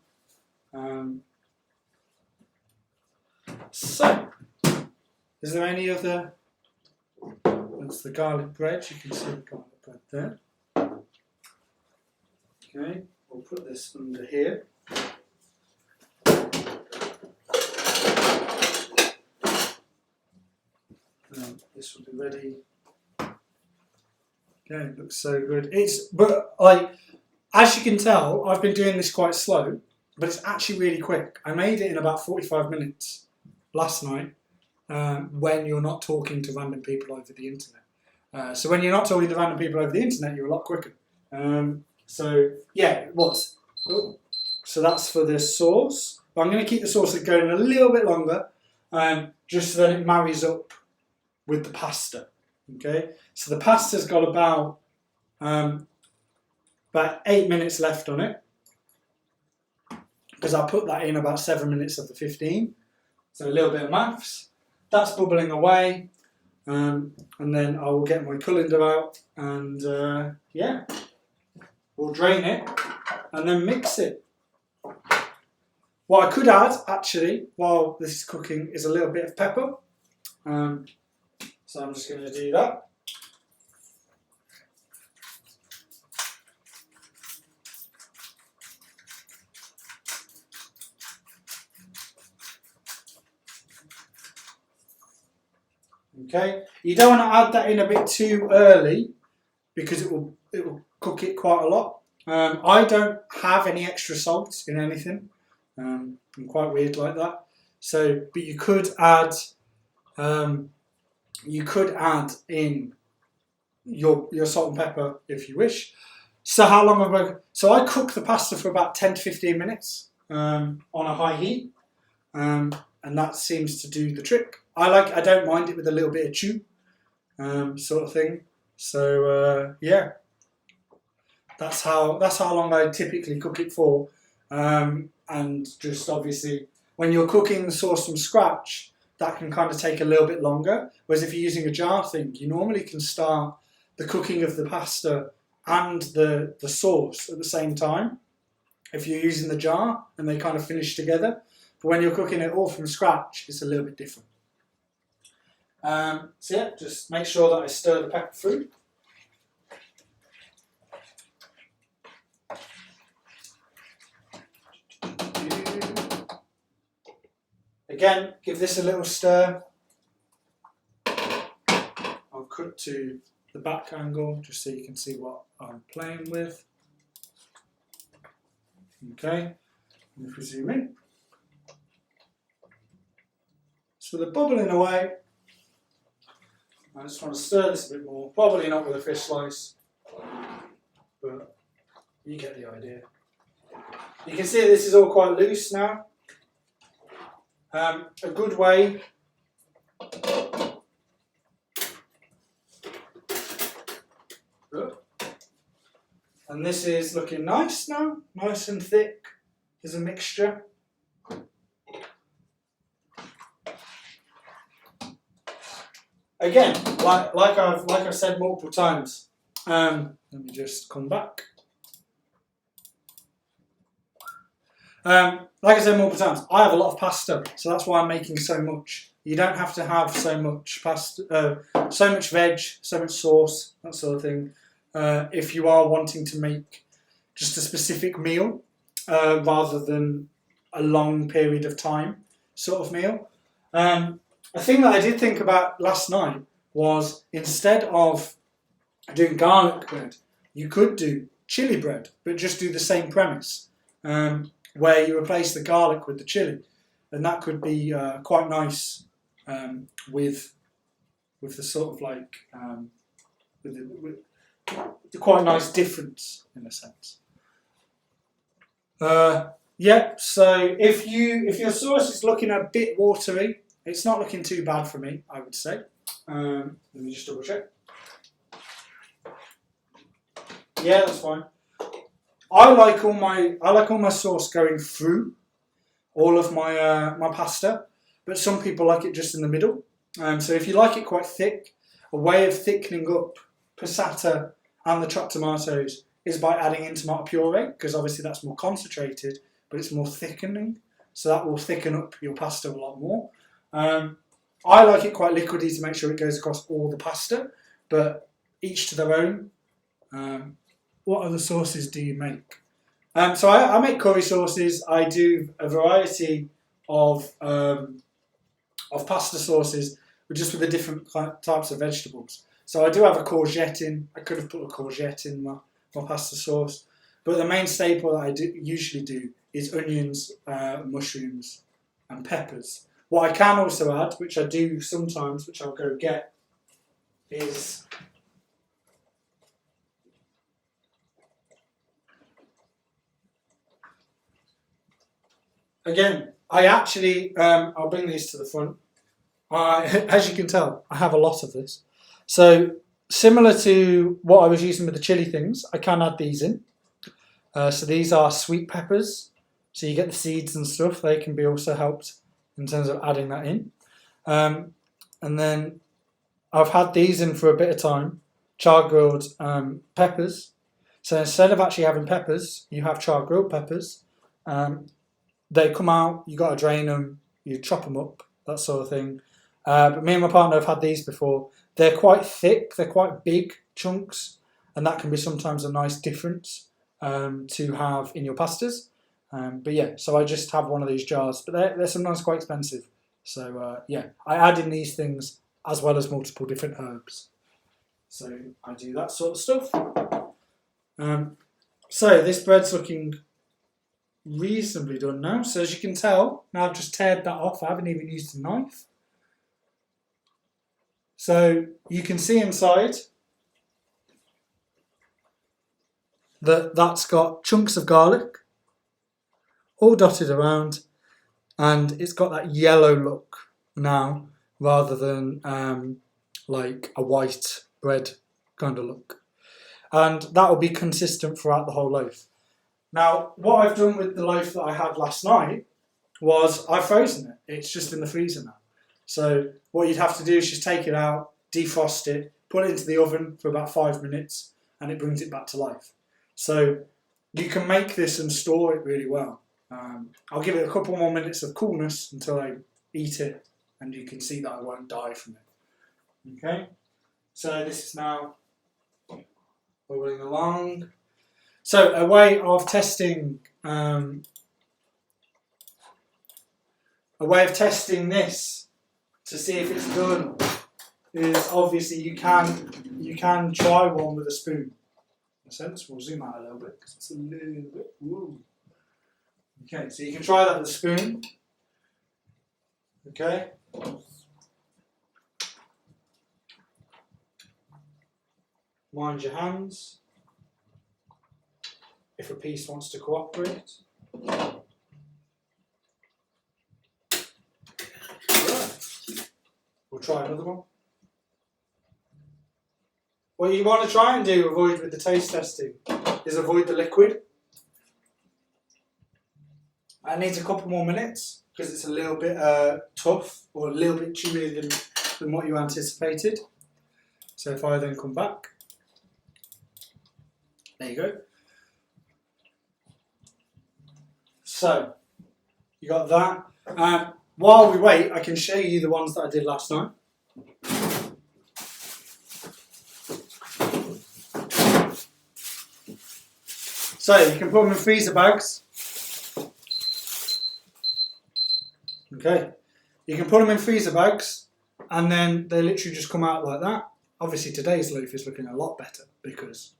So, is there any other? That's the garlic bread. You can see the garlic bread there. Okay, we'll put this under here. This will be ready. Okay, it looks so good. But like, as you can tell, I've been doing this quite slow, but it's actually really quick. I made it in about 45 minutes last night when you're not talking to random people over the internet. So when you're not talking to random people over the internet, you're a lot quicker. So yeah, it was. Oh. So that's for the sauce. But I'm going to keep the sauce going a little bit longer, just so that it marries up with the pasta. Okay, so the pasta's got about 8 minutes left on it, because I put that in about 7 minutes of the 15. So a little bit of maths. That's bubbling away, and then I will get my colander out, and yeah, we'll drain it and then mix it. What I could add, actually, while this is cooking, is a little bit of pepper. So I'm just going to do that. Okay, you don't want to add that in a bit too early, because it will cook it quite a lot. I don't have any extra salt in anything. I'm quite weird like that. So, but you could add in your salt and pepper if you wish. So how long have I? So I cook the pasta for about 10 to 15 minutes on a high heat, and that seems to do the trick. I don't mind it with a little bit of chew, sort of thing. So yeah, that's how long I typically cook it for. And just obviously, when you're cooking the sauce from scratch, that can kind of take a little bit longer. Whereas if you're using a jar thing, you normally can start the cooking of the pasta and the sauce at the same time, if you're using the jar, and they kind of finish together. But when you're cooking it all from scratch, it's a little bit different. So yeah, just make sure that I stir the pepper through. Again, give this a little stir. I'll cut to the back angle just so you can see what I'm playing with. Okay, and if we zoom in. So they're bubbling away. I just want to stir this a bit more. Probably not with a fish slice, but you get the idea. You can see that this is all quite loose now. A good way and this is looking nice now, nice and thick. There's a mixture. Again, like I've said multiple times. Let me just come back. Like I said multiple times, I have a lot of pasta, so that's why I'm making so much. You don't have to have so much pasta, so much veg, so much sauce, that sort of thing. If you are wanting to make just a specific meal, rather than a long period of time sort of meal. A thing that I did think about last night was, instead of doing garlic bread, you could do chili bread, but just do the same premise, where you replace the garlic with the chili, and that could be quite nice with the sort of like with the quite nice difference in a sense. Yeah, so if your sauce is looking a bit watery, it's not looking too bad for me, I would say. Let me just double check. Yeah, that's fine. I like all my sauce going through all of my my pasta, but some people like it just in the middle. So if you like it quite thick, a way of thickening up passata and the chopped tomatoes is by adding in tomato puree, because obviously that's more concentrated, but it's more thickening, so that will thicken up your pasta a lot more. I like it quite liquidy to make sure it goes across all the pasta, but each to their own. What other sauces do you make? So I make curry sauces. I do a variety of pasta sauces, but just with the different types of vegetables. So I do have a courgette in. I could have put a courgette in my pasta sauce, but the main staple that I usually do is onions, mushrooms, and peppers. What I can also add, which I do sometimes, which I'll go get, is again, I actually, I'll bring these to the front. As you can tell, I have a lot of this. So similar to what I was using with the chili things, I can add these in. So these are sweet peppers. So you get the seeds and stuff. They can be also helped in terms of adding that in. And then I've had these in for a bit of time. Char grilled peppers. So instead of actually having peppers, you have char grilled peppers. They come out, you got to drain them, you chop them up, that sort of thing. But me and my partner have had these before. They're quite thick, they're quite big chunks, and that can be sometimes a nice difference to have in your pastas. But yeah, so I just have one of these jars, but they're sometimes quite expensive. So yeah, I add in these things as well as multiple different herbs. So I do that sort of stuff. So this bread's looking reasonably done now. So as you can tell, now I've just teared that off. I haven't even used a knife. So you can see inside that that's got chunks of garlic all dotted around, and it's got that yellow look now rather than like a white bread kind of look. And that will be consistent throughout the whole loaf. Now, what I've done with the loaf that I had last night was I've frozen it. It's just in the freezer now. So what you'd have to do is just take it out, defrost it, put it into the oven for about 5 minutes, and it brings it back to life. So you can make this and store it really well. I'll give it a couple more minutes of coolness until I eat it, and you can see that I won't die from it. Okay, so this is now rolling along. So a way of testing this to see if it's done is obviously you can try one with a spoon. In a sense, we'll zoom out a little bit because it's a little bit. Woo. Okay, so you can try that with a spoon. Okay. Mind your hands. If a piece wants to cooperate. Right. We'll try another one. What you want to try and do, avoid with the taste testing, is avoid the liquid. It needs a couple more minutes because it's a little bit tough or a little bit chewier than what you anticipated. So if I then come back, there you go. So you got that. While we wait, I can show you the ones that I did last night. So you can put them in freezer bags. Okay, you can put them in freezer bags and then they literally just come out like that. Obviously today's loaf is looking a lot better because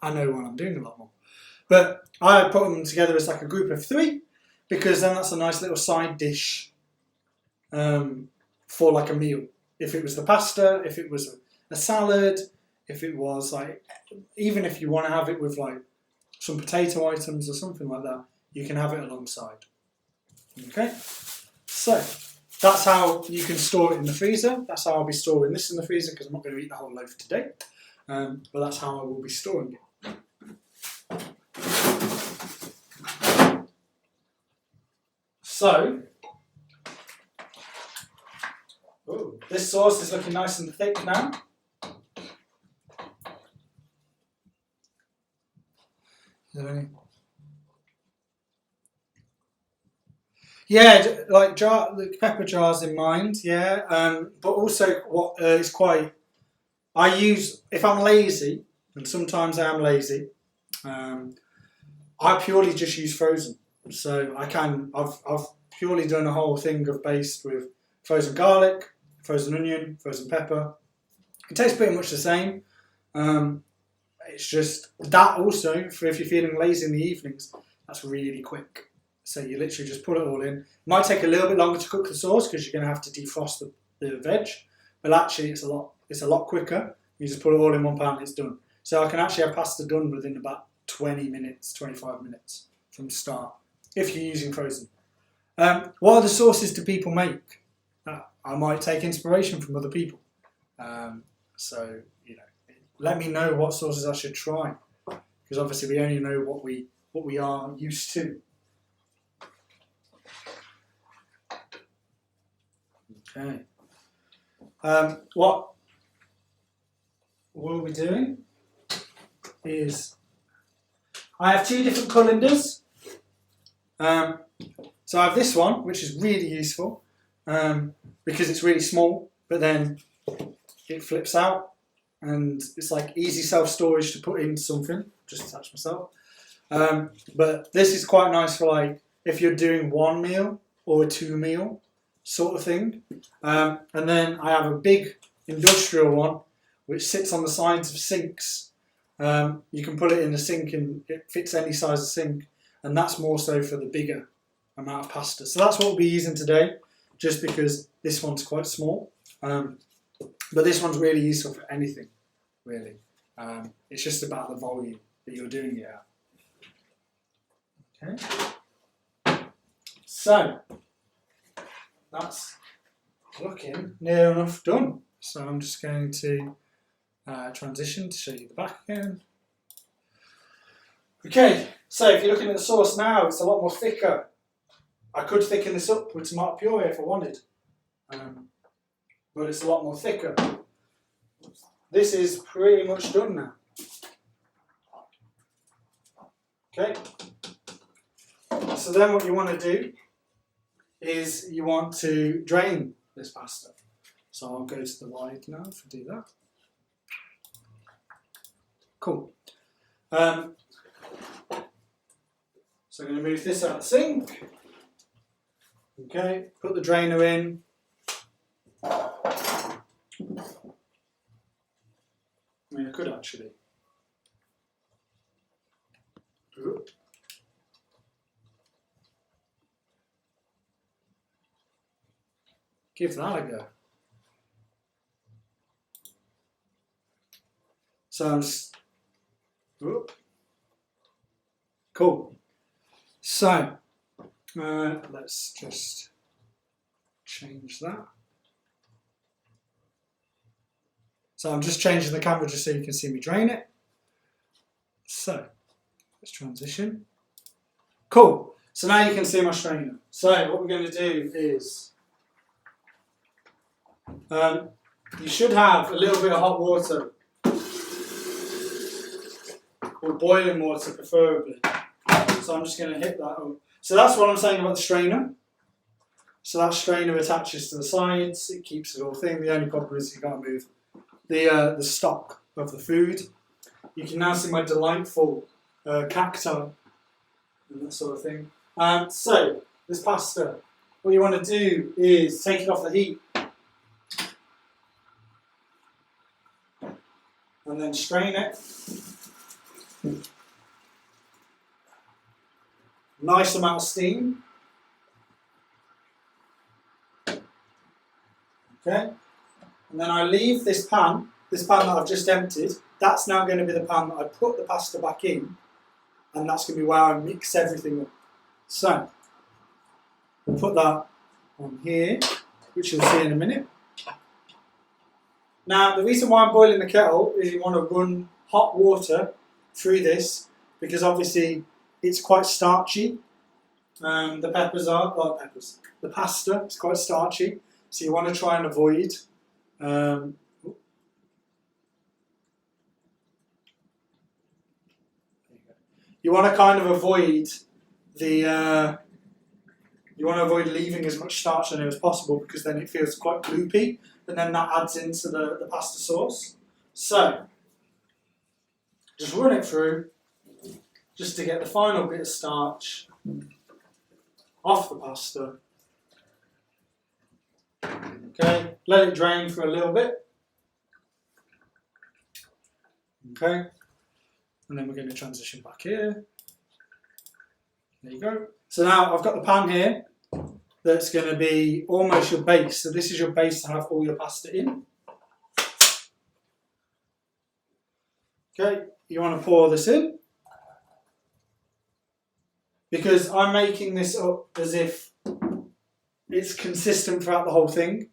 I know what I'm doing a lot more. But I put them together as like a group of 3 because then that's a nice little side dish for like a meal. If it was the pasta, if it was a salad, if it was like, even if you want to have it with like some potato items or something like that, you can have it alongside. Okay, so that's how you can store it in the freezer. That's how I'll be storing this in the freezer because I'm not going to eat the whole loaf today. But that's how I will be storing it. So, this sauce is looking nice and thick now. Yeah, like the pepper jars in mind, yeah. But also what is quite, I use, if I'm lazy, and sometimes I am lazy, I purely just use frozen. So I've purely done a whole thing of based with frozen garlic, frozen onion, frozen pepper. It tastes pretty much the same. It's just that also, for if you're feeling lazy in the evenings, that's really quick. So you literally just put it all in. It might take a little bit longer to cook the sauce because you're going to have to defrost the veg, but actually it's a lot quicker. You just put it all in one pan and it's done. So I can actually have pasta done within about 20 minutes, 25 minutes from the start, if you're using frozen. What other sauces do people make? I might take inspiration from other people. So, let me know what sauces I should try, because obviously we only know what we are used to. Okay. What we'll be doing is I have 2 different colanders. So I have this one, which is really useful because it's really small, but then it flips out and it's like easy self-storage to put in something. Just attach myself. But this is quite nice for like if you're doing 1 meal or a 2 meal sort of thing. And then I have a big industrial one which sits on the sides of sinks. You can put it in the sink and it fits any size of sink, and that's more so for the bigger amount of pasta. So that's what we'll be using today, just because this one's quite small. But this one's really useful for anything, really. It's just about the volume that you're doing it at. Okay. So that's looking near enough done. So I'm just going to transition to show you the back again. Okay, so if you're looking at the sauce now, it's a lot more thicker. I could thicken this up with tomato puree if I wanted, but it's a lot more thicker. This is pretty much done now. Okay, so then what you want to do is you want to drain this pasta. So I'll go to the wide now to do that. Cool. So I'm going to move this out of the sink. Okay, put the drainer in. I mean, I could actually. Give that a go. Sounds cool. So let's just change that. So I'm just changing the camera just so you can see me drain it. So let's transition. Cool. So now you can see my strainer. So what we're going to do is you should have a little bit of hot water, or boiling water preferably. So I'm just going to hit that up. So that's what I'm saying about the strainer. So that strainer attaches to the sides, it keeps it all thing. The only problem is you can't move the stock of the food. You can now see my delightful cacti and that sort of thing. So this pasta, what you want to do is take it off the heat and then strain it. Nice amount of steam. Okay, and then I leave this pan that I've just emptied. That's now going to be the pan that I put the pasta back in, and that's going to be where I mix everything up. So we'll put that on here, which you'll see in a minute. Now, the reason why I'm boiling the kettle is you want to run hot water through this, because obviously it's quite starchy. The pasta is quite starchy, so you want to try and avoid you want to kind of avoid leaving as much starch in it as possible, because then it feels quite gloopy, and then that adds into the pasta sauce. So just run it through just to get the final bit of starch off the pasta. Okay, let it drain for a little bit. Okay, and then we're going to transition back here. There you go. So now I've got the pan here that's going to be almost your base. So this is your base to have all your pasta in. Okay, you want to pour this in, because I'm making this up as if it's consistent throughout the whole thing.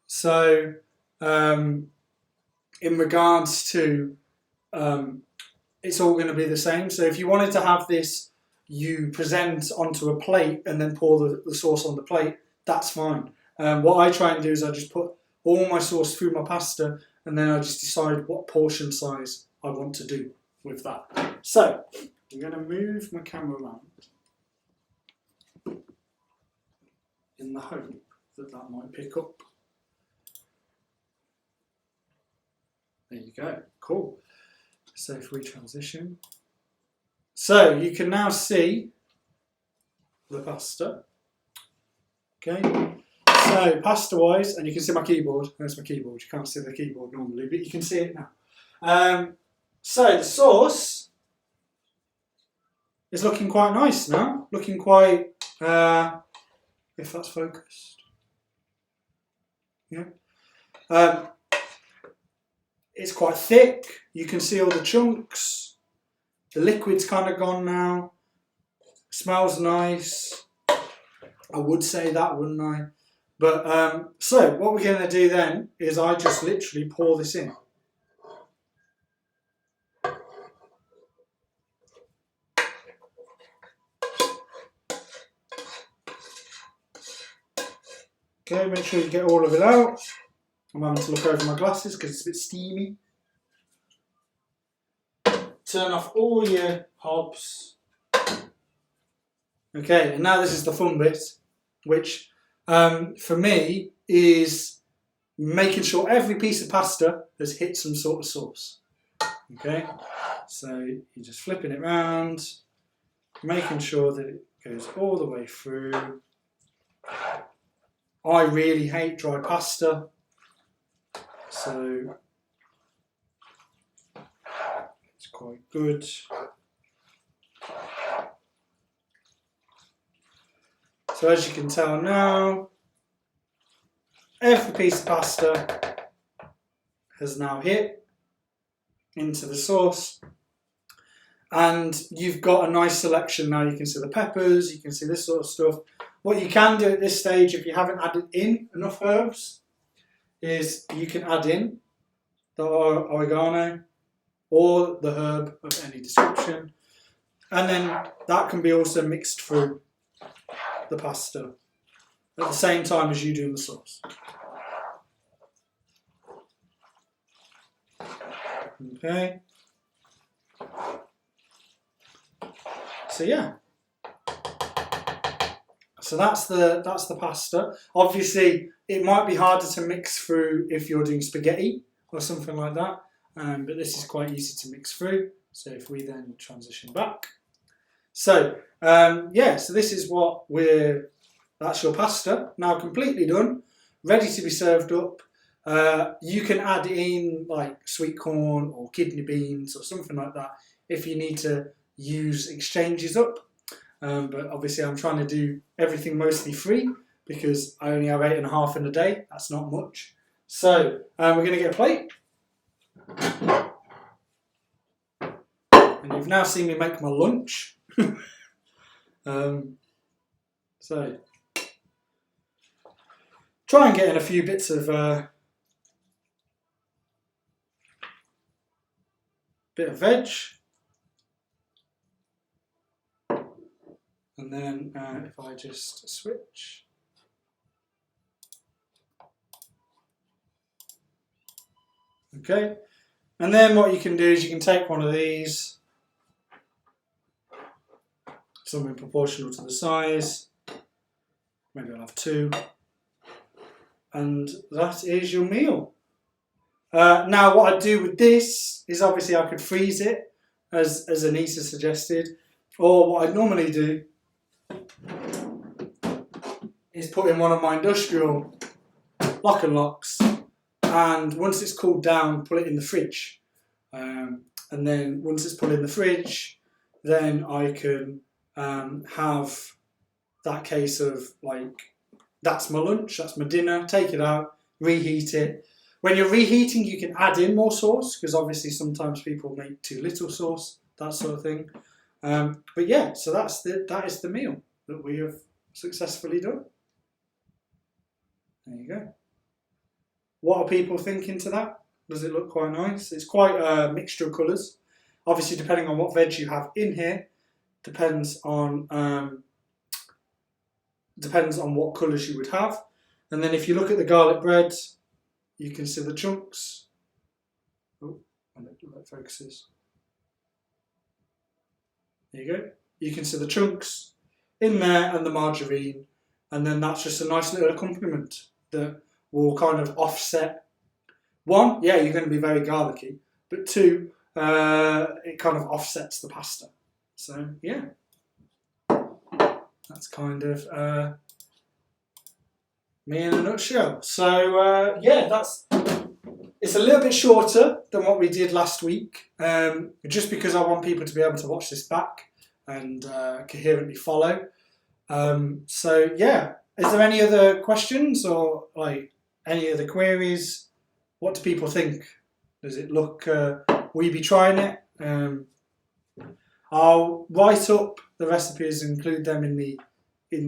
So in regards to it's all going to be the same. So if you wanted to have this, you present onto a plate and then pour the sauce on the plate, that's fine. What I try and do is I just put all my sauce through my pasta and then I just decide what portion size I want to do with that. So I'm going to move my camera around in the hope that that might pick up. There you go, cool. So if we transition. So you can now see the pasta. Okay, so pasta wise, and you can see my keyboard. There's my keyboard. You can't see the keyboard normally, but you can see it now. So the sauce is looking quite nice now. Looking quite, if that's focused. Yeah. It's quite thick. You can see all the chunks. The liquid's kind of gone now. Smells nice. I would say that, wouldn't I? But so what we're going to do then is I just literally pour this in. Okay, make sure you get all of it out. I'm having to look over my glasses because it's a bit steamy. Turn off all your hobs. Okay, and now this is the fun bit, which for me is making sure every piece of pasta has hit some sort of sauce. Okay, so you're just flipping it round, making sure that it goes all the way through. I really hate dry pasta, so it's quite good. So as you can tell now, every piece of pasta has now hit into the sauce, and you've got a nice selection now. You can see the peppers, you can see this sort of stuff. What you can do at this stage, if you haven't added in enough herbs, is you can add in the oregano or the herb of any description, and then that can be also mixed through the pasta at the same time as you do the sauce. Okay. So yeah. So that's the pasta. Obviously, it might be harder to mix through if you're doing spaghetti or something like that, but this is quite easy to mix through. So if we then transition back. So yeah, so this is what that's your pasta, now completely done, ready to be served up. You can add in like sweet corn or kidney beans or something like that if you need to use exchanges up. But obviously I'm trying to do everything mostly free because I only have 8.5 in a day. That's not much. So we're going to get a plate. And you've now seen me make my lunch. So try and get in a few bits of bit of veg. And then if I just switch. Okay. And then what you can do is you can take one of these, something proportional to the size. Maybe I'll have 2. And that is your meal. Now what I do with this is obviously I could freeze it, as Anita suggested. Or what I normally do is put in one of my industrial lock and locks, and once it's cooled down, put it in the fridge. And then once it's put in the fridge, then I can have that case of like, that's my lunch, that's my dinner, take it out, reheat it. When you're reheating, you can add in more sauce, because obviously sometimes people make too little sauce, that sort of thing. But yeah, so that is the meal that we have successfully done. There you go. What are people thinking to that? Does it look quite nice? It's quite a mixture of colours. Obviously, depending on what veg you have in here, depends on what colours you would have. And then if you look at the garlic bread, you can see the chunks. Oh, and it focuses. There you go. You can see the chunks in there and the margarine, and then that's just a nice little accompaniment that will kind of offset. One, yeah, you're going to be very garlicky, but two, it kind of offsets the pasta. So yeah, that's kind of me in a nutshell. So yeah, it's a little bit shorter than what we did last week, just because I want people to be able to watch this back and coherently follow. So yeah, is there any other questions or like any other queries? What do people think? Does it look? Will you be trying it? I'll write up the recipes and include them in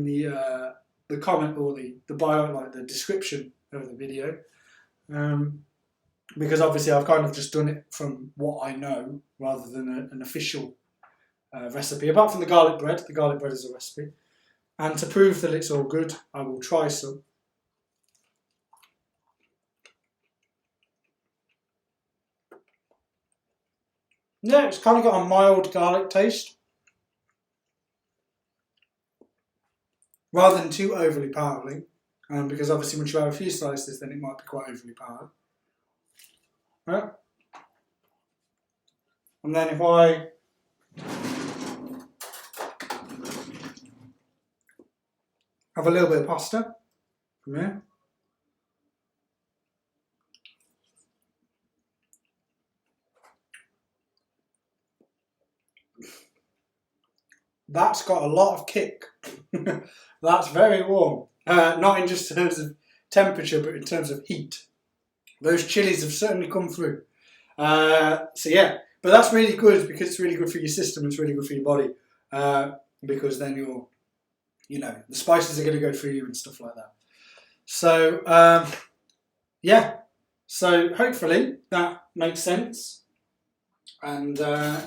the comment or the bio, like the description of the video. Because obviously I've kind of just done it from what I know rather than an official recipe. Apart from the garlic bread is a recipe. And to prove that it's all good, I will try some. Yeah, it's kind of got a mild garlic taste. Rather than too overly powdery. Because obviously once you have a few slices, then it might be quite overly powdered. Right. And then if I have a little bit of pasta from here. That's got a lot of kick. That's very warm. Not in just terms of temperature, but in terms of heat. Those chilies have certainly come through. So yeah, but that's really good because it's really good for your system. It's really good for your body because then the spices are going to go through you and stuff like that. So yeah, so hopefully that makes sense. And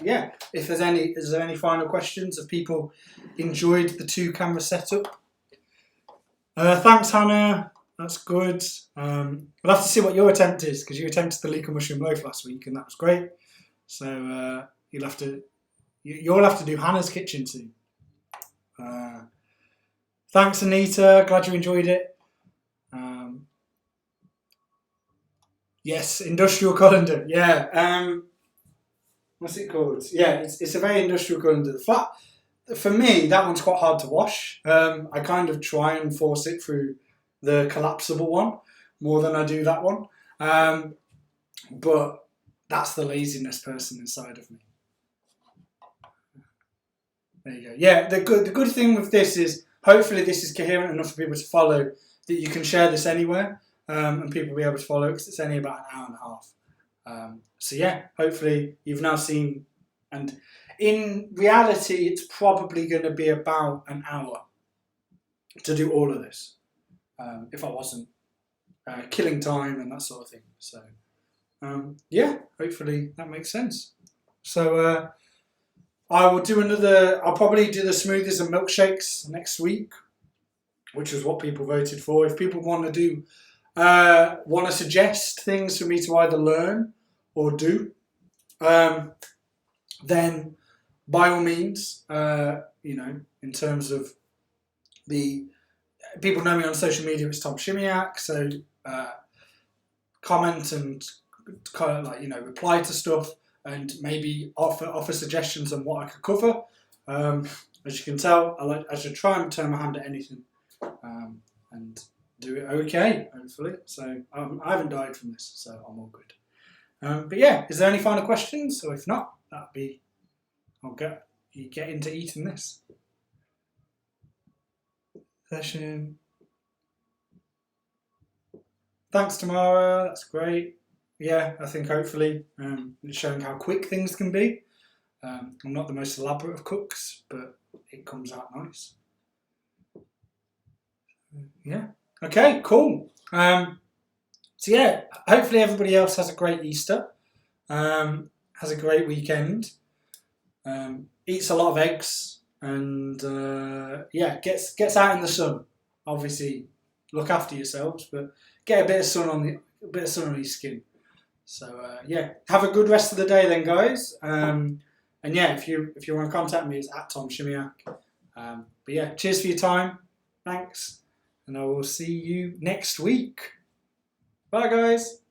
yeah, is there any final questions? Have people enjoyed the 2-camera setup? Thanks, Hannah. That's good. We'll have to see what your attempt is because you attempted the leek and mushroom loaf last week and that was great. So you'll have to do Hannah's kitchen soon. Thanks, Anita. Glad you enjoyed it. Yes, industrial colander. Yeah. What's it called? Yeah, it's a very industrial colander. For me, that one's quite hard to wash. I kind of try and force it through the collapsible one more than I do that one. But that's the laziness person inside of me. There you go. Yeah, the good thing with this is hopefully this is coherent enough for people to follow that you can share this anywhere and people will be able to follow because it's only about an hour and a half. So yeah, hopefully you've now seen, and in reality it's probably going to be about an hour to do all of this if I wasn't killing time and that sort of thing. So yeah, hopefully that makes sense. So I'll probably do the smoothies and milkshakes next week, which was what people voted for. If people want to suggest things for me to either learn or do, then by all means, in terms of the people know me on social media, it's Tom Shimiak, so comment and kind of reply to stuff and maybe offer suggestions on what I could cover. As you can tell, I should try and turn my hand at anything and do it okay, hopefully. So I haven't died from this, so I'm all good. But yeah, is there any final questions? Or if not, I'll get into eating this session. Thanks, Tamara. That's great. Yeah, I think hopefully it's showing how quick things can be. I'm not the most elaborate of cooks, but it comes out nice. Yeah. Okay, cool. So yeah, hopefully everybody else has a great Easter, has a great weekend, eats a lot of eggs, and yeah, gets out in the sun. Obviously, look after yourselves, but get a bit of sun on your skin. So yeah, have a good rest of the day then, guys. And yeah, if you want to contact me, it's at Tom Shimiak. But yeah, cheers for your time. Thanks, and I will see you next week. Bye, guys.